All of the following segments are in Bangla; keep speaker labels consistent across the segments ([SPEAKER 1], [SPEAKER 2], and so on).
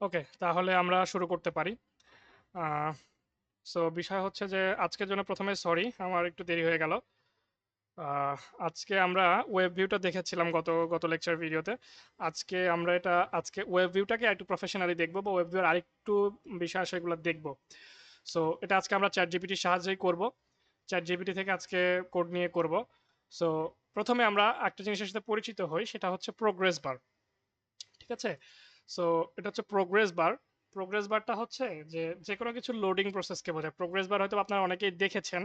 [SPEAKER 1] ওকে, তাহলে আমরা শুরু করতে পারি। সো বিষয় হচ্ছে যে আজকের জন্য প্রথমে সরি, আমার একটু দেরি হয়ে গেল। আহ, আজকে আমরা ওয়েব ভিউটা দেখেছিলাম গত গত লেকচার ভিডিওতে। আজকে ওয়েব ভিউটাকে একটু প্রফেশনালি দেখবো, বা ওয়েব ভিউর আরেকটু বিষয় সেগুলো দেখবো। সো এটা আজকে আমরা চ্যাট জিপিটির সাহায্যেই করব। চ্যাট জিপিটি থেকে আজকে কোড নিয়ে করব। সো প্রথমে আমরা একটা জিনিসের সাথে পরিচিত হই, সেটা হচ্ছে প্রোগ্রেস বার। ঠিক আছে? সো এটা হচ্ছে প্রোগ্রেস বার। প্রোগ্রেস বারটা হচ্ছে যে যে কোনো কিছু লোডিং প্রসেসকে বোঝায়। প্রোগ্রেস বার হয়তো আপনারা অনেকেই দেখেছেন।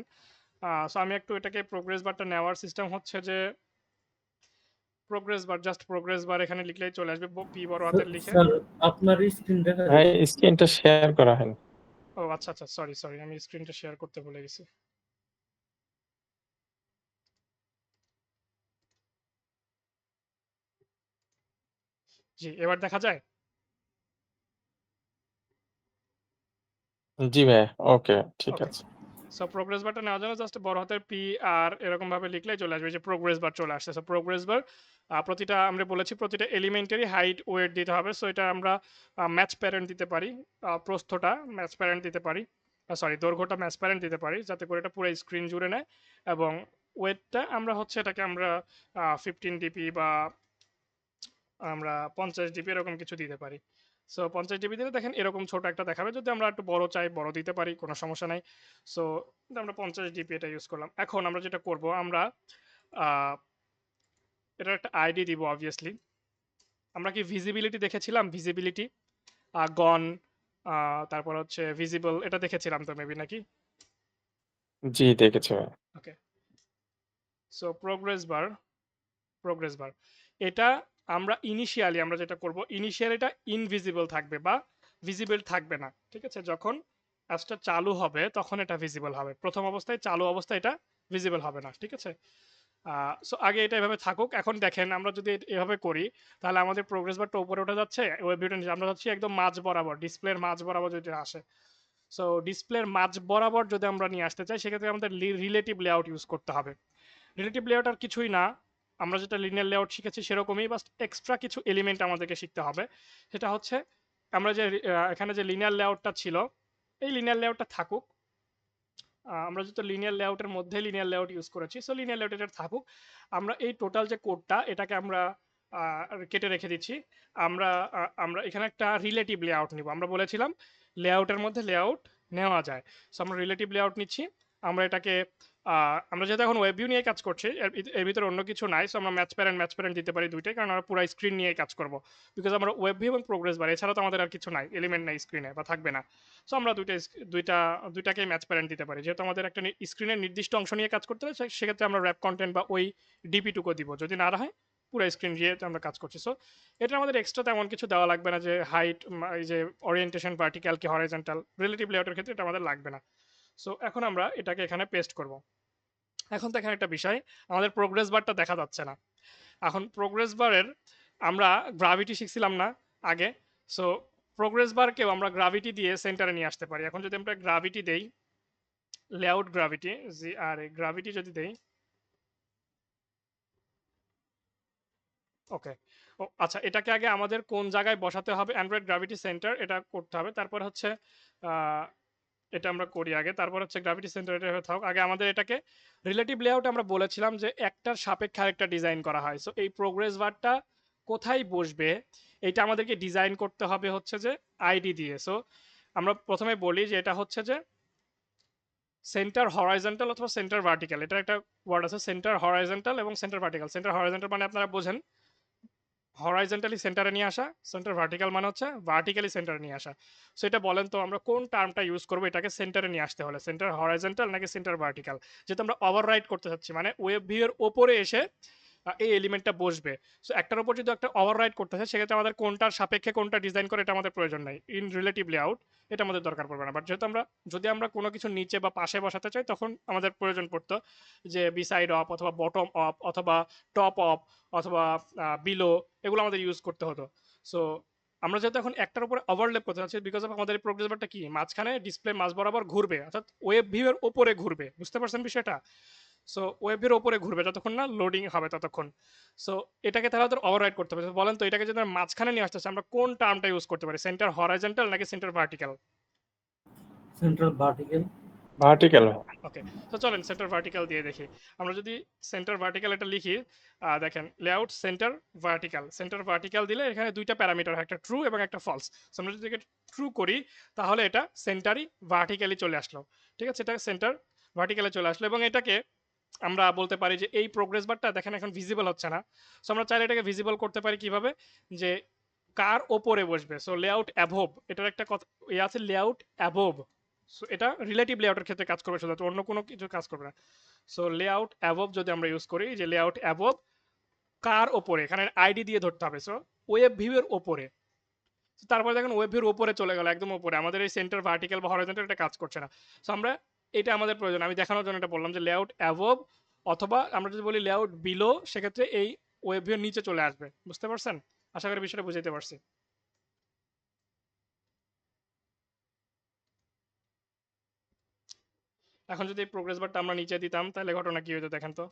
[SPEAKER 1] সো আমি একটু এটাকে প্রোগ্রেস বারটা নেওয়ার সিস্টেম হচ্ছে যে প্রোগ্রেস বার, জাস্ট প্রোগ্রেস বার এখানে লিখলেই চলে আসবে, পি বড় হাতের লিখে।
[SPEAKER 2] স্যার, আপনার স্ক্রিন দেখা
[SPEAKER 3] ভাই
[SPEAKER 2] যাচ্ছে।
[SPEAKER 3] স্ক্রিনটা শেয়ার করা হয়নি।
[SPEAKER 1] ও আচ্ছা আচ্ছা, সরি সরি, আমি স্ক্রিনটা শেয়ার করতে ভুলে গেছি। জি, এবার দেখা যায়।
[SPEAKER 3] জি ভাই, ওকে, ঠিক
[SPEAKER 1] ওকে।
[SPEAKER 3] আছে।
[SPEAKER 1] সো প্রোগ্রেস বারটা নেওয়ার জন্য জাস্ট বড় হাতের পি আর এরকম ভাবে লিখলেই চলে আসবে যে প্রোগ্রেস বার চলে আসছে। সো প্রোগ্রেস বার প্রতিটা আমরা বলেছি প্রতিটা এলিমেন্টারি হাইট ওয়েট দিতে হবে। সো এটা আমরা ম্যাচ প্যারেন্ট দিতে পারি, প্রস্থটা ম্যাচ প্যারেন্ট দিতে পারি, সরি দৈর্ঘ্যটা ম্যাচ প্যারেন্ট দিতে পারি, যাতে করে এটা পুরো স্ক্রিন জুড়ে নেয়। এবং ওয়েটটা আমরা হচ্ছে এটাকে আমরা 15 ডিপি বা আমরা 50 ডিপি এরকম কিছু দিতে পারি। সো 50 ডিবি দিলে দেখেন এরকম ছোট একটা দেখাবে। যদি আমরা একটু বড় চাই, বড় দিতে পারি, কোনো সমস্যা নাই। সো আমরা 50 ডিপি এটা ইউজ করলাম। এখন আমরা যেটা করব, আমরা আহ, এটার একটা আইডি দিব অবভিয়াসলি। আমরা কি ভিজিবিলিটি দেখেছিলাম? ভিজিবিলিটি, গন, তারপর হচ্ছে ভিজিবল, এটা দেখেছিলাম তো মেবি, নাকি?
[SPEAKER 3] জি, দেখেছি ভাই।
[SPEAKER 1] ওকে। সো প্রোগ্রেস বার এটা আমরা ইনিশিয়ালি আমরা যেটা করব, ইনিশিয়ালি এটা ইনভিজিবল থাকবে বা ভিজিবল থাকবে না। ঠিক আছে? যখন অ্যাপসটা চালু হবে তখন এটা ভিজিবল হবে। প্রথম অবস্থায়, চালু অবস্থায় এটা ভিজিবল হবে না। ঠিক আছে? সো আগে এটা এভাবে থাকুক। এখন দেখেন আমরা যদি এভাবে করি, তাহলে আমাদের প্রোগ্রেস বারটা উপরে উঠে যাচ্ছে, ওয়েব ভিউটা নিচে। আমরা যাচ্ছি একদম মাঝ বরাবর, ডিসপ্লের মাঝ বরাবর যদি আসে। সো ডিসপ্লের মাঝ বরাবর যদি আমরা নিয়ে আসতে চাই, সেক্ষেত্রে আমাদের রিলেটিভ লেআউট ইউজ করতে হবে। রিলেটিভ লেআউট আর কিছুই না, আমরা যেটা লিনিয়ার লেআউট শিখেছি সেরকমই, বাস এক্সট্রা কিছু এলিমেন্ট আমাদেরকে শিখতে হবে। সেটা হচ্ছে আমরা যে এখানে যে লিনিয়ার লেআউটটা ছিল, এই লিনিয়ার লেআউটটা থাকুক। আমরা যেহেতু লিনিয়ার লেআউটের মধ্যে লিনিয়ার লেআউট ইউজ করেছি, সো লিনিয়ার লেআউট এটা থাকুক। আমরা এই টোটাল যে কোডটা, এটাকে আমরা কেটে রেখে দিচ্ছি। আমরা এখানে একটা রিলেটিভ লেআউট নিব। আমরা বলেছিলাম লেআউটের মধ্যে লেআউট নেওয়া যায়। সো আমরা রিলেটিভ লেআউট নিচ্ছি। আমরা এটাকে আমরা যেহেতু এখন ওয়েব ভিউ নিয়ে কাজ করছি, এর ভিতরে অন্য কিছু নাই। সো আমরা ম্যাচ প্যারেন্ট দিতে পারি দুইটাই, কারণ আমরা পুরো স্ক্রিন নিয়ে কাজ করব। বিকজ আমরা ওয়েব ভিউ এবং প্রোগ্রেস বার, এছাড়া তো আমাদের আর কিছু নাই, এলিমেন্ট নাই স্ক্রিনে বা থাকবে না। সো আমরা দুইটা দুইটাকেই ম্যাচ প্যারেন্ট দিতে পারি। যেহেতু আমাদের একটা স্ক্রিনের নির্দিষ্ট অংশ নিয়ে কাজ করতে হবে, সেক্ষেত্রে আমরা র্যাপ কন্টেন্ট বা ওই ডিপি দিব। যদি না হয় পুরো স্ক্রিন দিয়ে আমরা কাজ করছি। সো এটা আমাদের এক্সট্রা তেমন কিছু দেওয়া লাগবে না, যে হাইট, এই যে ওরিয়েন্টেশন ভার্টিক্যাল কি হরাইজন্টাল, রিলেটিভ লেআউটের ক্ষেত্রে এটা আমাদের লাগবে না। সো এখন আমরা এটাকে এখানে পেস্ট করব। এখন তো এখানে একটা বিষয়, আমাদের প্রোগ্রেস বারটা দেখা যাচ্ছে না। এখন প্রোগ্রেস বারের আমরা গ্রাভিটি শিখছিলাম না আগে? সো প্রোগ্রেস বারকেও আমরা গ্রাভিটি দিয়ে সেন্টারে নিয়ে আসতে পারি। এখন যদি আমরা গ্রাভিটি দেই, লেআউট গ্রাভিটি, জি আর গ্রাভিটি যদি দেই, ওকে। ও আচ্ছা, এটাকে আগে আমাদের কোন জায়গায় বসাতে হবে, অ্যান্ড্রয়েড গ্রাভিটি সেন্টার এটা করতে হবে। তারপর হচ্ছে আহ, এটা আমরা করি আগে, তারপর হচ্ছে গ্রাভিটি সেন্টার এটা থাকুক। আগে আমাদের এটাকে রিলেটিভ লেআউট আমরা বলেছিলাম যে একটার সাপেক্ষে আরেকটা ডিজাইন করা হয়। সো এই প্রোগ্রেস বারটা কোথায় বসবে, এটা আমাদেরকে ডিজাইন করতে হবে হচ্ছে যে আইডি দিয়ে। সো আমরা প্রথমে বলি যে এটা হচ্ছে যে সেন্টার হরাইজন্টাল অথবা সেন্টার ভার্টিক্যাল, এটা একটা ওয়ার্ড আছে, সেন্টার হরাইজন্টাল এবং সেন্টার ভার্টিক্যাল। সেন্টার হরাইজন্টাল মানে আপনারা বোঝেন হরাইজন্টালি সেন্টারে নিয়ে আসা, সেন্টার ভার্টিক্যাল মানে হচ্ছে ভার্টিক্যালি সেন্টারে নিয়ে আসা। সো এটা বলেন তো আমরা কোন টার্মটা ইউজ করবো এটাকে সেন্টারে নিয়ে আসতে হলে, সেন্টার হরাইজন্টাল নাকি সেন্টার ভার্টিক্যাল? যেহেতু আমরা ওভাররাইট করতে চাচ্ছি, মানে ওয়েব ভিউ এর ওপরে এসে এই এলিমেন্টটা বসবে। সো একটার উপর যদি একটা ওভাররাইট করতে চাই, সেক্ষেত্রে আমাদের কোনটার সাপেক্ষে কোনটা ডিজাইন করে এটা আমাদের প্রয়োজন নাই। ইন রিলেটিভ লেআউট এটা আমাদের দরকার পড়বে না। বাট যেহেতু আমরা যদি আমরা কোনো কিছু নিচে বা পাশে বসাতে চাই, তখন আমাদের প্রয়োজন পড়তো যে বিসাইড অফ অথবা বটম অফ অথবা টপ অফ অথবা বিলো, এগুলো আমাদের ইউজ করতে হতো। সো আমরা যেহেতু এখন একটার উপরে ওভারল্যাপ করতে চাচ্ছি, বিকজ অফ আমাদের প্রোগ্রেস বারটা কি মাঝখানে ডিসপ্লে মাঝ বরাবর ঘুরবে, অর্থাৎ ওয়েব ভিউ এর ওপরে ঘুরবে। বুঝতে পারছেন বিষয়টা? সো ওয়েব ভিউর ওপরে ঘুরবে যতক্ষণ না লোডিং হবে ততক্ষণ। সো এটাকে তাহলে ওদের ওভাররাইড করতে হবে। বলেন তো এটাকে যদি আমরা মাঝখানে নিয়ে আসতে চাই, আমরা কোন টার্মটা ইউজ করতে পারি? সেন্টার হরাইজন্টাল নাকি centre vertical?
[SPEAKER 2] Central vertical.
[SPEAKER 3] Vertical.
[SPEAKER 1] Okay, তো চলেন সেন্টার ভার্টিক্যাল দিয়ে দেখি। আমরা যদি সেন্টার ভার্টিক্যাল এটা লিখি, দেখেন লেআউট সেন্টার ভার্টিক্যাল দিলে এখানে দুইটা প্যারামিটার হয়, একটা ট্রু এবং একটা ফলস। আমরা যদি ট্রু করি তাহলে এটা সেন্টারই ভার্টিক্যালি চলে আসলো। ঠিক আছে, এটা সেন্টার ভার্টিক্যালে চলে আসলো এবং এটাকে আমরা বলতে পারি যে এই প্রোগ্রেস বারটা দেখেন এখন ভিজিবল হচ্ছে না। সো আমরা চাইলে এটাকে ভিজিবল করতে পারি কিভাবে, যে কার ওপরে বসবে। সো লেআউট অ্যাভোভ, এটার একটা কথা আছে, লেআউট অ্যাভোভ। সো এটা রিলেটিভ লেআউটের ক্ষেত্রে কাজ করবে শুধু, অন্য কোনো কিছু কাজ করবে না। সো লেআউট অ্যাভোভ যদি আমরা ইউজ করি, যে লেআউট অ্যাভোভ কার ওপরে, এখানে আইডি দিয়ে ধরতে হবে। সো ওয়েব ভিউ এর ওপরে। তারপরে দেখেন ওয়েব ভিউর ওপরে চলে গেল, একদম ওপরে, আমাদের এই সেন্টার ভার্টিক্যাল বা হরাইজন্টাল এটা কাজ করছে না। সো আমরা এটা আমাদের প্রয়োজন, আমি দেখানোর জন্য এটা বললাম যে লেআউট অ্যাভোভ, অথবা আমরা যদি বলি লেআউট বিলো, সেক্ষেত্রে এই ওয়েব ভিউর নিচে চলে আসবে। বুঝতে পারছেন? আশা করি বিষয়টা বুঝাইতে পারছি। এখন যদি প্রোগ্রেস বারটা আমরা নিচে দিতাম তাহলে ঘটনা কি হতো দেখেন তো।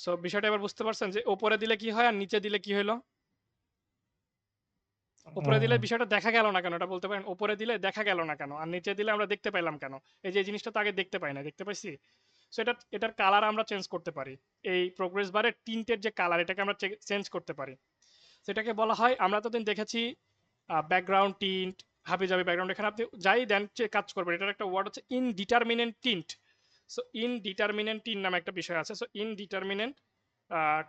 [SPEAKER 1] সো বিষয়টা এবার বুঝতে পারছেন যে ওপরে দিলে কি হয় আর নিচে দিলে কি হলো? উপরে দিলে বিষয়টা দেখা গেল না কেন, এটা বলতে পারেন? উপরে দিলে দেখা গেল না কেন আর নিচে দিলে আমরা দেখতে পাইলাম কেন? এই যে জিনিসটা তো আগে দেখতে পাই না, দেখতে পাইছি। সো এটার কালার আমরা চেঞ্জ করতে পারি। এই প্রোগ্রেস বারের টিন্টের যে কালার, এটাকে আমরা চেঞ্জ করতে পারি। সেটাকে বলা হয়, আমরা তো দিন দেখেছি ব্যাকগ্রাউন্ড টিন্ট, হাবিজাবি ব্যাকগ্রাউন্ড, এখানে আপনি যাই দেন কাজ করবেন। এটার একটা ওয়ার্ড হচ্ছে indeterminate tint. So indeterminate tint নামে একটা বিষয় আছে। সো ইনডিটারমিনেন্ট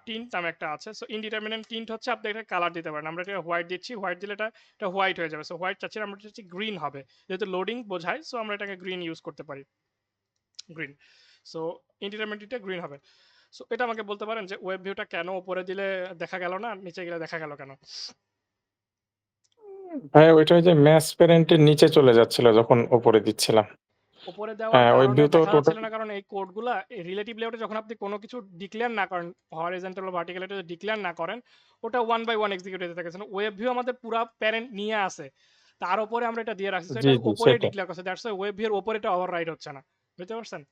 [SPEAKER 1] টিন্ট নামে একটা আছে। সো ইনডিটারমিনেন্ট টিন্ট হচ্ছে আপনি একটা কালার দিতে পারেন। আমরা এটা হোয়াইট দিচ্ছি, হোয়াইট দিলে এটা হোয়াইট হয়ে যাবে। সো হোয়াইট চাচ্ছি, আমরা চাচ্ছি গ্রিন হবে, যেহেতু লোডিং বোঝায়। সো আমরা এটাকে গ্রিন ইউজ করতে পারি, গ্রিন। সো ইনডিটারমিনেন্টটা গ্রিন হবে। সো এটা আমাকে বলতে পারেন যে ওয়েব ভিউটা কেন উপরে দিলে দেখা গেল না, নিচে গেলে দেখা গেল কেন?
[SPEAKER 3] ভাই ওইটা ওই যে ম্যাচ প্যারেন্টের নিচে চলে যাচ্ছিল যখন উপরে দিচ্ছিলাম।
[SPEAKER 1] উপরে দেওয়ার
[SPEAKER 3] হ্যাঁ, ওয়েব
[SPEAKER 1] কারণে
[SPEAKER 3] ভিউ তো
[SPEAKER 1] দেখা যাচ্ছিল
[SPEAKER 3] টোটাল।
[SPEAKER 1] না, কারণ এই কোডগুলা রিলেটিভ লেআউটে যখন আপনি কোনো কিছু ডিক্লেয়ার না করেন, হরাইজন্টাল বা ভার্টিক্যাল এটা ডিক্লেয়ার না করেন, ওটা ওয়ান বাই ওয়ান এক্সিকিউট হতে থাকে। ওয়েব ভিউ আমাদের পুরো প্যারেন্ট নিয়ে আসে, তার উপরে আমরা এটা দিয়ে রাখছি। So
[SPEAKER 3] জি,
[SPEAKER 1] এটার
[SPEAKER 3] জি,
[SPEAKER 1] উপরে
[SPEAKER 3] সেটাই।
[SPEAKER 1] ডিক্লেয়ার করছে, দ্যাটস ওয়াই ওয়েব ভিউর উপরে এটা ওভাররাইড হচ্ছে না। বুঝতে পারছেন?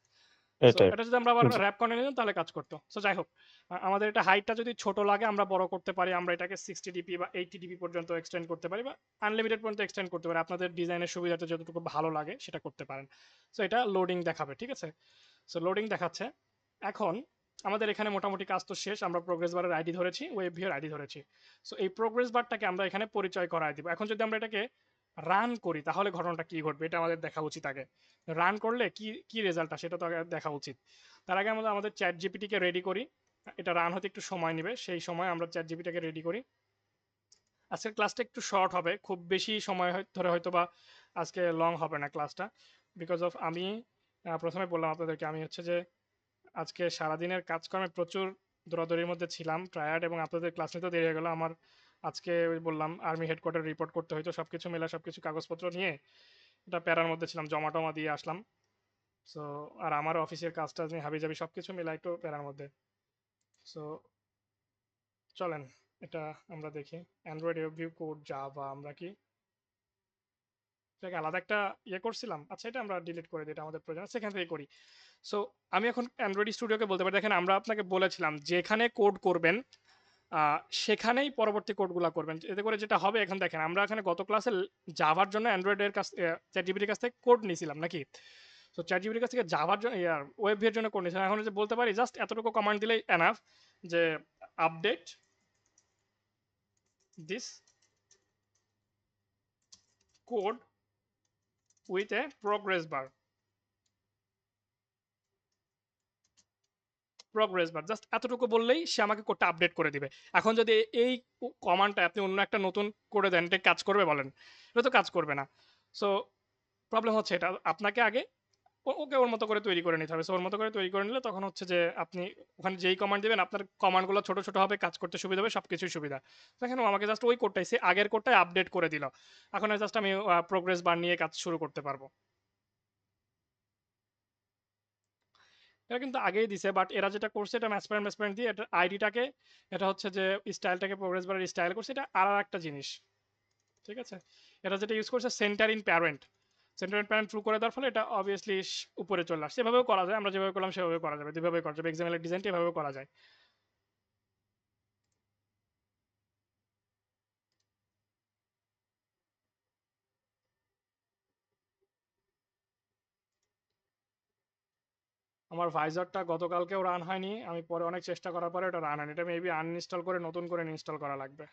[SPEAKER 1] সো
[SPEAKER 3] এটাই।
[SPEAKER 1] এটা যদি আমরা আবার
[SPEAKER 3] জি।
[SPEAKER 1] র‍্যাপ করে নিতাম তাহলে কাজ করতো। সো যাই হোক, আমাদের এটা হাইটটা যদি ছোট লাগে আমরা বড় করতে পারি। আমরা এটাকে 60 ডিপি বা 80 ডিপি পর্যন্ত এক্সটেন্ড করতে পারি, বা আনলিমিটেড পর্যন্ত এক্সটেন্ড করতে পারি। আপনাদের ডিজাইনের সুবিধাটা যতটুকু ভালো লাগে সেটা করতে পারেন। সো এটা লোডিং দেখাবে, ঠিক আছে? সো লোডিং দেখাচ্ছে। এখন আমাদের এখানে মোটামুটি কাজ তো শেষ। আমরা প্রোগ্রেস বারের আইডি ধরেছি, ওয়েব ভিউর আইডি ধরেছি। সো এই প্রোগ্রেস বারটাকে আমরা এখানে পরিচয় করায় দিব। এখন যদি আমরা এটাকে রান করি তাহলে ঘটনাটা কি ঘটবে এটা আমাদের দেখা উচিত আগে। রান করলে কি কি রেজাল্ট আসে সেটা তো আগে দেখা উচিত। তার আগে আমরা আমাদের চ্যাট জিপিটিকে রেডি করি। এটা রান হতে একটু সময় নেবে, সেই সময় আমরা চ্যাট জিপিটিকে রেডি করি। আজকের ক্লাসটা একটু শর্ট হবে, খুব বেশি সময় ধরে হয়তো বা আজকে লং হবে না ক্লাসটা, বিকজ অফ আমি প্রথমে বললাম আপনাদেরকে, আমি হচ্ছে যে আজকে সারাদিনের কাজকর্মে প্রচুর দৌড়াদৌড়ির মধ্যে ছিলাম, টায়ার্ড, এবং আপনাদের ক্লাস নিতেও দেরি হয়ে গেলো আমার। আজকে ওই বললাম আর্মি হেডকোয়ার্টার রিপোর্ট করতে হইতো, সবকিছু মিলে সবকিছু কাগজপত্র নিয়ে এটা প্যারার মধ্যে ছিলাম, জমা টমা দিয়ে আসলাম। সো আর আমার অফিসের কাজটা নিয়ে হাবিজাবি সবকিছু মিলে একটু প্যারার মধ্যে। সো চলেন এটা আমরা দেখি। অ্যান্ড্রয়েড রিভিউ কোড জাভা, আমরা কি এটাকে আলাদা একটা ইয়ে করছিলাম? আচ্ছা, এটা আমরা ডিলিট করে দিই, এটা আমাদের প্রয়োজন সেখান থেকে করি। সো আমি এখন অ্যান্ড্রয়েড স্টুডিওকে বলতে পারি, দেখেন আমরা আপনাকে বলেছিলাম যেখানে কোড করবেন সেখানেই পরবর্তী কোডগুলো করবেন। এতে করে যেটা হবে, এখন দেখেন আমরা এখানে গত ক্লাসে জাভার জন্য অ্যান্ড্রয়েডের কাছ চ্যাটজিপিটির কাছ থেকে কোড নিয়েছিলাম নাকি? তো চ্যাটজিপিটির কাছ থেকে জাভার জন্য ওয়েব ভিউর জন্য কোড নিয়েছিলাম। এখন যে বলতে পারি জাস্ট এতটুকু কমান্ড দিলেই এনাফ, যে update this code with a progress bar. Just এতটুকু বললেই সে আমাকে কোডটা আপডেট করে দিবে। এখন যদি এই কমান্ডটা আপনি অন্য একটা নতুন করে দেন, এটা কাজ করবে বলেন? এটা তো কাজ করবে না। সো প্রবলেম হচ্ছে এটা, আপনাকে আগে ওকে ওর মতো করে তৈরি করে নিতে হবে। সো ওর মতো করে তৈরি করে নিলে তখন হচ্ছে যে আপনি ওখানে যেই কমান্ড দিবেন আপনার কমান্ডগুলো ছোট ছোট হবে, কাজ করতে সুবিধা হবে, সবকিছুই সুবিধা। দেখেন ও আমাকে জাস্ট ওই কোডটাই, সে আগের কোডটাই আপডেট করে দিল। এখন জাস্ট আমি প্রোগ্রেস বার নিয়ে কাজ শুরু করতে পারবো। এটা কিন্তু আগেই দিছে, বাট এরা যেটা করছে এটা ম্যাসপ্যারেন্ট দিয়ে এটা আইডিটাকে, এটা হচ্ছে যে স্টাইলটাকে প্রোগ্রেস বারের স্টাইল করছে, এটা আর একটা জিনিস। ঠিক আছে, এটা যেটা ইউজ করছে centre in parent, centre in parent true করে দেওয়ার ফলে এটা অবভিয়াসলি উপরে চলে আসছে। এভাবেও করা যায়, আমরা যেভাবে করলাম সেভাবে করা যাবে, দুইভাবে করা যাবে, এক্সাম্পলের ডিজাইনটা এভাবেও করা যায়। আমার ভাইজারটা গতকালকেও রান হয়নি, আমি পরে অনেক চেষ্টা করার পরে এটা রান হয়নি, এটা মেবি আনইনস্টল করে নতুন করে ইনস্টল করা লাগবে।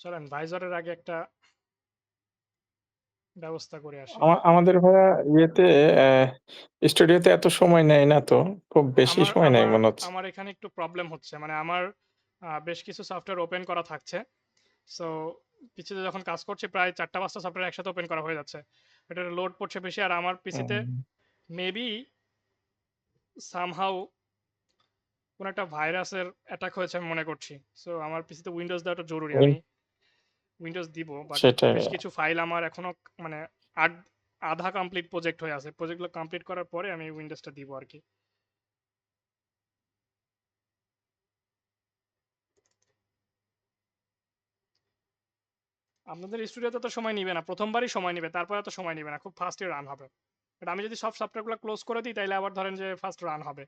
[SPEAKER 1] চলেন ভাইজারের আগে একটা ব্যবস্থা করে আসি।
[SPEAKER 3] আমাদের ভাইয়া ইয়েতে স্টুডিওতে এত সময় নেয় না তো, খুব বেশি
[SPEAKER 1] আমার
[SPEAKER 3] সময় নেয়
[SPEAKER 1] আমার
[SPEAKER 3] মনে হচ্ছে।
[SPEAKER 1] আমার এখানে একটু প্রবলেম হচ্ছে, মানে আমার বেশ কিছু সফটওয়্যার ওপেন করা থাকছে। সো পিসিতে যখন কাজ করছি প্রায় 4টা 5টা সফটওয়্যার একসাথে ওপেন করা হয়ে যাচ্ছে, এটা লোড পড়ছে বেশি। আর আমার পিসিতে
[SPEAKER 3] হুম,
[SPEAKER 1] মেবি সামহাউ কোনো একটা ভাইরাসের অ্যাটাক হয়েছে আমি মনে করছি। সো আমার পিসিতে উইন্ডোজ দেওয়াটা জরুরি, আমি উইন্ডোজ দিব, বাট
[SPEAKER 3] সেটাই।
[SPEAKER 1] বেশ কিছু ফাইল আমার এখনো মানে আধা কমপ্লিট প্রজেক্ট হয়ে আছে, প্রজেক্টগুলো কমপ্লিট করার পরে আমি উইন্ডোজটা দিব আর কি। আপনাদের স্টুডিওতে তো সময় নিবে না, প্রথমবারই সময় নেবে, তারপর এত সময় নেবে না, খুব ফাস্টে রান হবে। বাট আমি যদি সব সফটওয়্যারগুলো ক্লোজ করে দিই তাহলে আবার ধরেন যে ফার্স্ট রান হবে।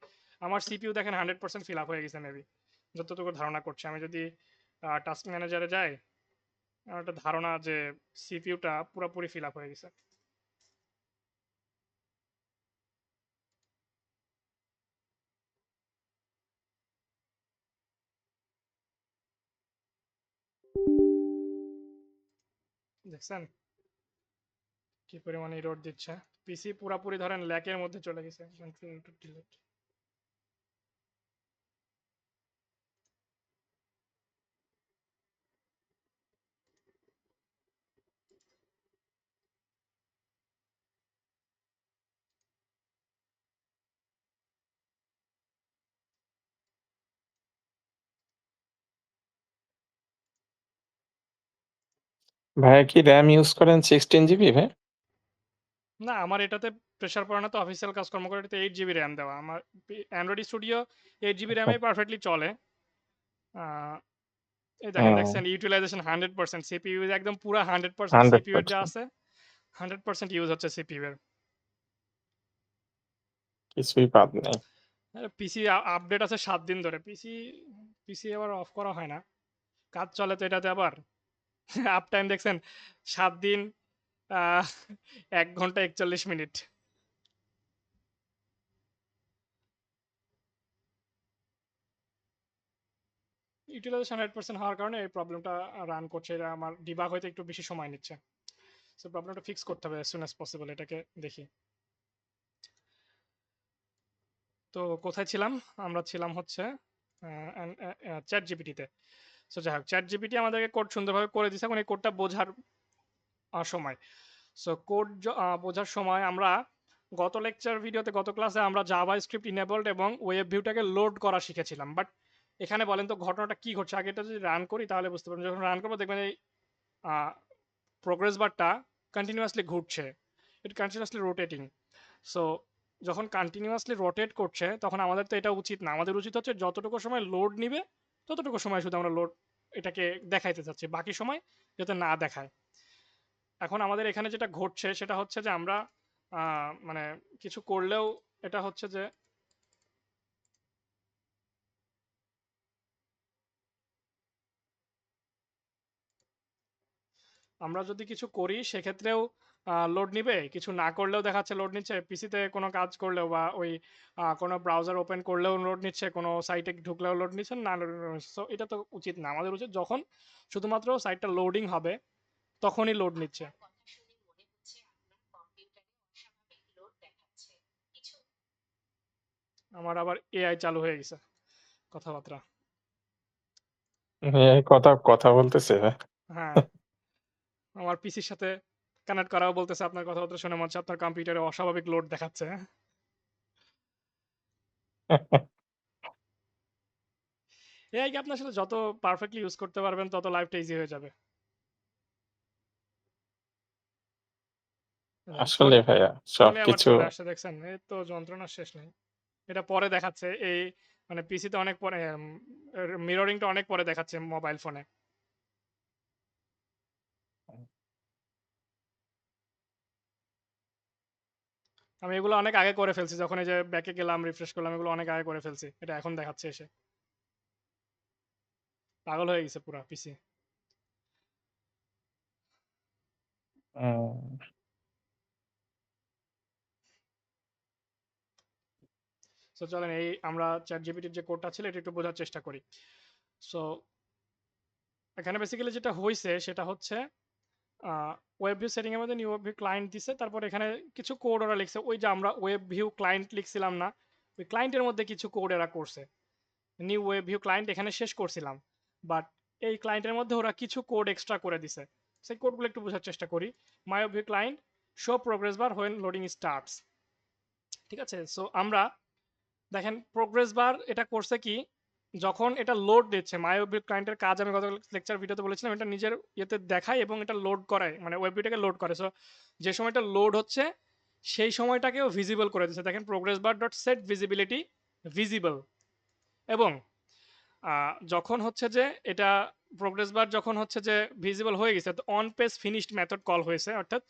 [SPEAKER 1] আমার সিপিইউ দেখেন 100% ফিল আপ হয়ে গেছে মেবি, যতটুকু ধারণা করছি। আমি যদি টাস্ক ম্যানেজারে যাই, আমার একটা ধারণা যে সিপিইউটা পুরোপুরি ফিল আপ হয়ে গেছে। দেখছেন কি পরিমাণে এরর দিচ্ছে, পিসি পুরোপুরি ধরেন ল্যাকের মধ্যে চলে গেছে।
[SPEAKER 3] ভাইয়া কি র্যাম ইউজ করেন 16 জিবি ভাই?
[SPEAKER 1] না, আমার এটাতে প্রেসার পড়ে না তো, অফিসিয়াল কাজকর্ম করে। এটাতে 8 জিবি র্যাম দেওয়া, আমার অ্যান্ড্রয়েড স্টুডিও 8 জিবি র্যামে পারফেক্টলি চলে। আহ, এই দেখেন,
[SPEAKER 3] হুম,
[SPEAKER 1] দেখছেন ইউটিলাইজেশন 100%, সিপিইউ একদম পুরো 100%
[SPEAKER 3] হান্ড্রেড
[SPEAKER 1] সিপিইউ এর যা
[SPEAKER 3] পার্সেন্ট
[SPEAKER 1] আছে 100% ইউজ হচ্ছে সিপিইউ এর।
[SPEAKER 3] কিছুই বাদ নেই।
[SPEAKER 1] পিসি আপডেট আছে 7 দিন ধরে, পিসি পিসি আবার অফ করা হয় না, কাজ চলে তো এটাতে আবার। আপ টাইম দেখছেন 7 দিন, 1 ঘন্টা 41 মিনিট। ইউটিলাইজেশন 100% হওয়ার কারণে এই প্রবলেমটা রান করছে, এটা আমার ডিবাগ হইতে একটু বেশি সময় নিচ্ছে। সো প্রবলেমটা ফিক্স করতে হবে অ্যাজ সুন অ্যাজ পসিবল, এটাকে দেখি। তো কোথায় ছিলাম? আমরা ছিলাম হচ্ছে চ্যাট জিপিটিতে। সো যাই হোক, চ্যাট জিপিটি আমাদেরকে কোড সুন্দরভাবে করে দিচ্ছে, এখন এই কোডটা বোঝার সময়। সো কোড বোঝার সময় আমরা গত লেকচার ভিডিওতে, গত ক্লাসে আমরা জাভা স্ক্রিপ্ট ইনেবলড এবং ওয়েব ভিউটাকে লোড করা শিখেছিলাম। বাট এখানে বলেন তো ঘটনাটা কি ঘটছে, আগে এটা যদি রান করি তাহলে বুঝতে পারবেন। যখন রান করবো দেখবেন এই প্রোগ্রেস বারটা কন্টিনিউয়াসলি ঘুরছে, ইট কন্টিনিউয়াসলি রোটেটিং। সো যখন কন্টিনিউয়াসলি রোটেট করছে তখন আমাদের তো এটা উচিত না, আমাদের উচিত হচ্ছে যতটুকু সময় লোড নিবে ততটুকু সময় শুধু আমরা লোড এটাকে দেখাইতে চাচ্ছি, বাকি সময় যাতে না দেখায়। এখন আমাদের এখানে যেটা ঘটছে সেটা হচ্ছে যে আমরা মানে কিছু করলেও এটা হচ্ছে যে আমরা যদি কিছু করি সেক্ষেত্রেও লোড নিবে, কিছু না করলেও দেখাচ্ছে লোড নিচ্ছে। পিসিতে কোনো কাজ করলেও বা ওই কোনো ব্রাউজার ওপেন করলেও লোড নিচ্ছে, কোনো সাইটে ঢুকলেও লোড নিচ্ছে না। সো এটা তো উচিত না, আমাদের উচিত যখন শুধুমাত্র সাইটটা লোডিং হবে তখনই লোড নিচ্ছে। আমার আবার এআই চালু হয়ে গেছে, কথাবার্তা।
[SPEAKER 3] এই কথা কথা বলতেছে ভাই।
[SPEAKER 1] হ্যাঁ, আমার পিসির সাথে কানেক্ট করাও বলতেছে, আপনার কথাবার্তা শুনে মনে হচ্ছে আপনার কম্পিউটারে অস্বাভাবিক লোড দেখাচ্ছে। এআই কে আপনি আসলে যত পারফেক্টলি ইউজ করতে পারবেন তত লাইফটা ইজি হয়ে যাবে।
[SPEAKER 3] আসলে
[SPEAKER 1] ফোনে
[SPEAKER 3] ভাইয়া
[SPEAKER 1] ফোনে আবার
[SPEAKER 3] সবকিছু
[SPEAKER 1] চলে আসছে দেখছেন, এই তো যন্ত্রণার শেষ নেই। এটা পরে দেখাচ্ছে, এই মানে পিসিতে অনেক পরে, মিররিংটা অনেক পরে দেখাচ্ছে মোবাইল ফোনে। আমি এগুলো অনেক আগে করে ফেলছি, যখন এই যে ব্যাকে গেলাম রিফ্রেশ করলাম, এগুলো অনেক আগে করে ফেলছি, এটা এখন দেখাচ্ছে এসে। পাগল হয়ে গেছে পুরা পিসি।
[SPEAKER 3] উম,
[SPEAKER 1] সো চলেন এই আমরা চ্যাট জিপিটির যে কোডটা ছিল এটা একটু বোঝার চেষ্টা করি। সো এখানে বেসিক্যালি যেটা হয়েছে সেটা হচ্ছে ওয়েব ভিউ সেটিং এর মধ্যে নিউ ওয়েব ভিউ ক্লায়েন্ট দিছে, তারপর এখানে কিছু কোড ওরা লিখছে, ওই যে আমরা ওয়েব ভিউ ক্লায়েন্ট লিখছিলাম না, ওই ক্লায়েন্টের মধ্যে কিছু কোড এরা করছে। নিউ ওয়েব ভিউ ক্লায়েন্ট এখানে শেষ করছিলাম, বাট এই ক্লায়েন্টের মধ্যে ওরা কিছু কোড এক্সট্রা করে দিছে। সেই কোডগুলো একটু বোঝার চেষ্টা করি। মাই web view client show progress bar when loading starts. ঠিক আছে, সো আমরা দেখেন প্রোগ্রেস বার এটা করছে কি, যখন এটা লোড দিচ্ছে মাই ওয়েব ক্লায়েন্টের কাজ, আমি গত লেকচার ভিডিওতে বলেছিলাম, এটা নিজের ইয়েতে দেখায় এবং এটা লোড করায়, মানে ওয়েব ভিউটাকে লোড করে। সো যে সময়টা লোড হচ্ছে সেই সময়টাকেও ভিজিবল করে দিচ্ছে। দেখেন progress bar dot set visibility visible. এবং যখন হচ্ছে যে এটা প্রোগ্রেস বার যখন হচ্ছে যে ভিজিবল হয়ে গেছে, তো on page finished method call হয়েছে, অর্থাৎ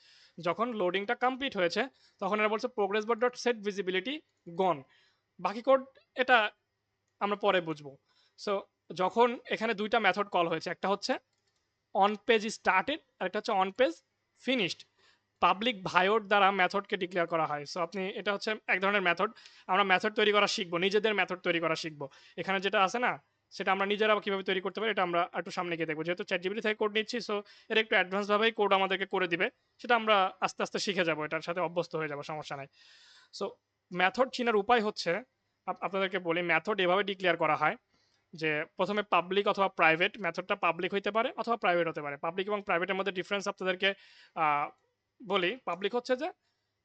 [SPEAKER 1] যখন লোডিংটা কমপ্লিট হয়েছে তখন এরা বলছে progress bar dot set visibility gone. বাকি কোড এটা আমরা পরে বুঝবো। সো যখন এখানে দুইটা মেথড কল হয়েছে, একটা হচ্ছে অন পেজ স্টার্টেড আর একটা হচ্ছে অন পেজ ফিনিশড। পাবলিক ভায়োড দ্বারা মেথডকে ডিক্লেয়ার করা হয়। সো আপনি এটা হচ্ছে এক ধরনের মেথড, আমরা মেথড তৈরি করা শিখবো, নিজেদের মেথড তৈরি করা শিখবো। এখানে যেটা আছে না সেটা আমরা নিজেরা কিভাবে তৈরি করতে পারি এটা আমরা একটু সামনে গিয়ে দেখবো। যেহেতু চ্যাট জিপিটি থেকে কোড নিচ্ছি, সো এর একটু অ্যাডভান্স ভাবেই কোড আমাদেরকে করে দিবে, সেটা আমরা আস্তে আস্তে শিখে যাবো, এটার সাথে অভ্যস্ত হয়ে যাবো, সমস্যা নাই। সো মেথড চিনার উপায় হচ্ছে, আপনাদেরকে বলি মেথড এভাবে ডিক্লেয়ার করা হয় যে প্রথমে পাবলিক অথবা প্রাইভেট, মেথডটা পাবলিক হইতে পারে অথবা প্রাইভেট হতে পারে। পাবলিক এবং প্রাইভেটের মধ্যে ডিফারেন্স আপনাদেরকে বলি। পাবলিক হচ্ছে যে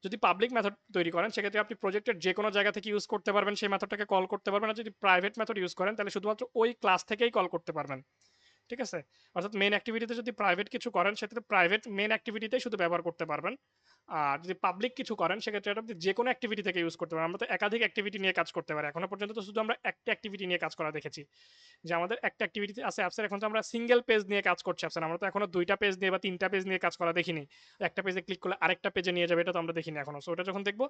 [SPEAKER 1] যদি পাবলিক মেথড তৈরি করেন সেক্ষেত্রে আপনি প্রজেক্টের যে কোনো জায়গা থেকে ইউজ করতে পারবেন, সেই মেথডটাকে কল করতে পারবেন। আর যদি প্রাইভেট মেথড ইউজ করেন তাহলে শুধুমাত্র ওই ক্লাস থেকেই কল করতে পারবেন। ঠিক আছে, অর্থাৎ মেন অ্যাক্টিভিটিতে যদি প্রাইভেট কিছু করেন সেক্ষেত্রে প্রাইভেট মেন অ্যাক্টিভিটিতেই শুধু ব্যবহার করতে পারবেন। আর যদি পাবলিক কিছু করেন সেক্ষেত্রে এটা আপনি যে কোনো অ্যাক্টিভিটি থেকে ইউজ করতে পারেন। আমরা তো একাধিক অ্যাক্টিভিটি নিয়ে কাজ করতে পারি, এখনো পর্যন্ত তো শুধু আমরা একটা অ্যাক্টিভিটি নিয়ে কাজ করা দেখেছি, যে আমাদের একটা অ্যাক্টিভিটি আছে অ্যাপসের, এখন তো আমরা সিঙ্গেল পেজ নিয়ে কাজ করছি অ্যাপসের, আমরা তো এখনো দুইটা পেজ নিয়ে বা তিনটা পেজ নিয়ে কাজ করা দেখিনি। একটা পেজে ক্লিক করলে আরেকটা পেজে নিয়ে যাবে, এটা তো আমরা দেখিনি এখনো। সো ওটা যখন দেখবো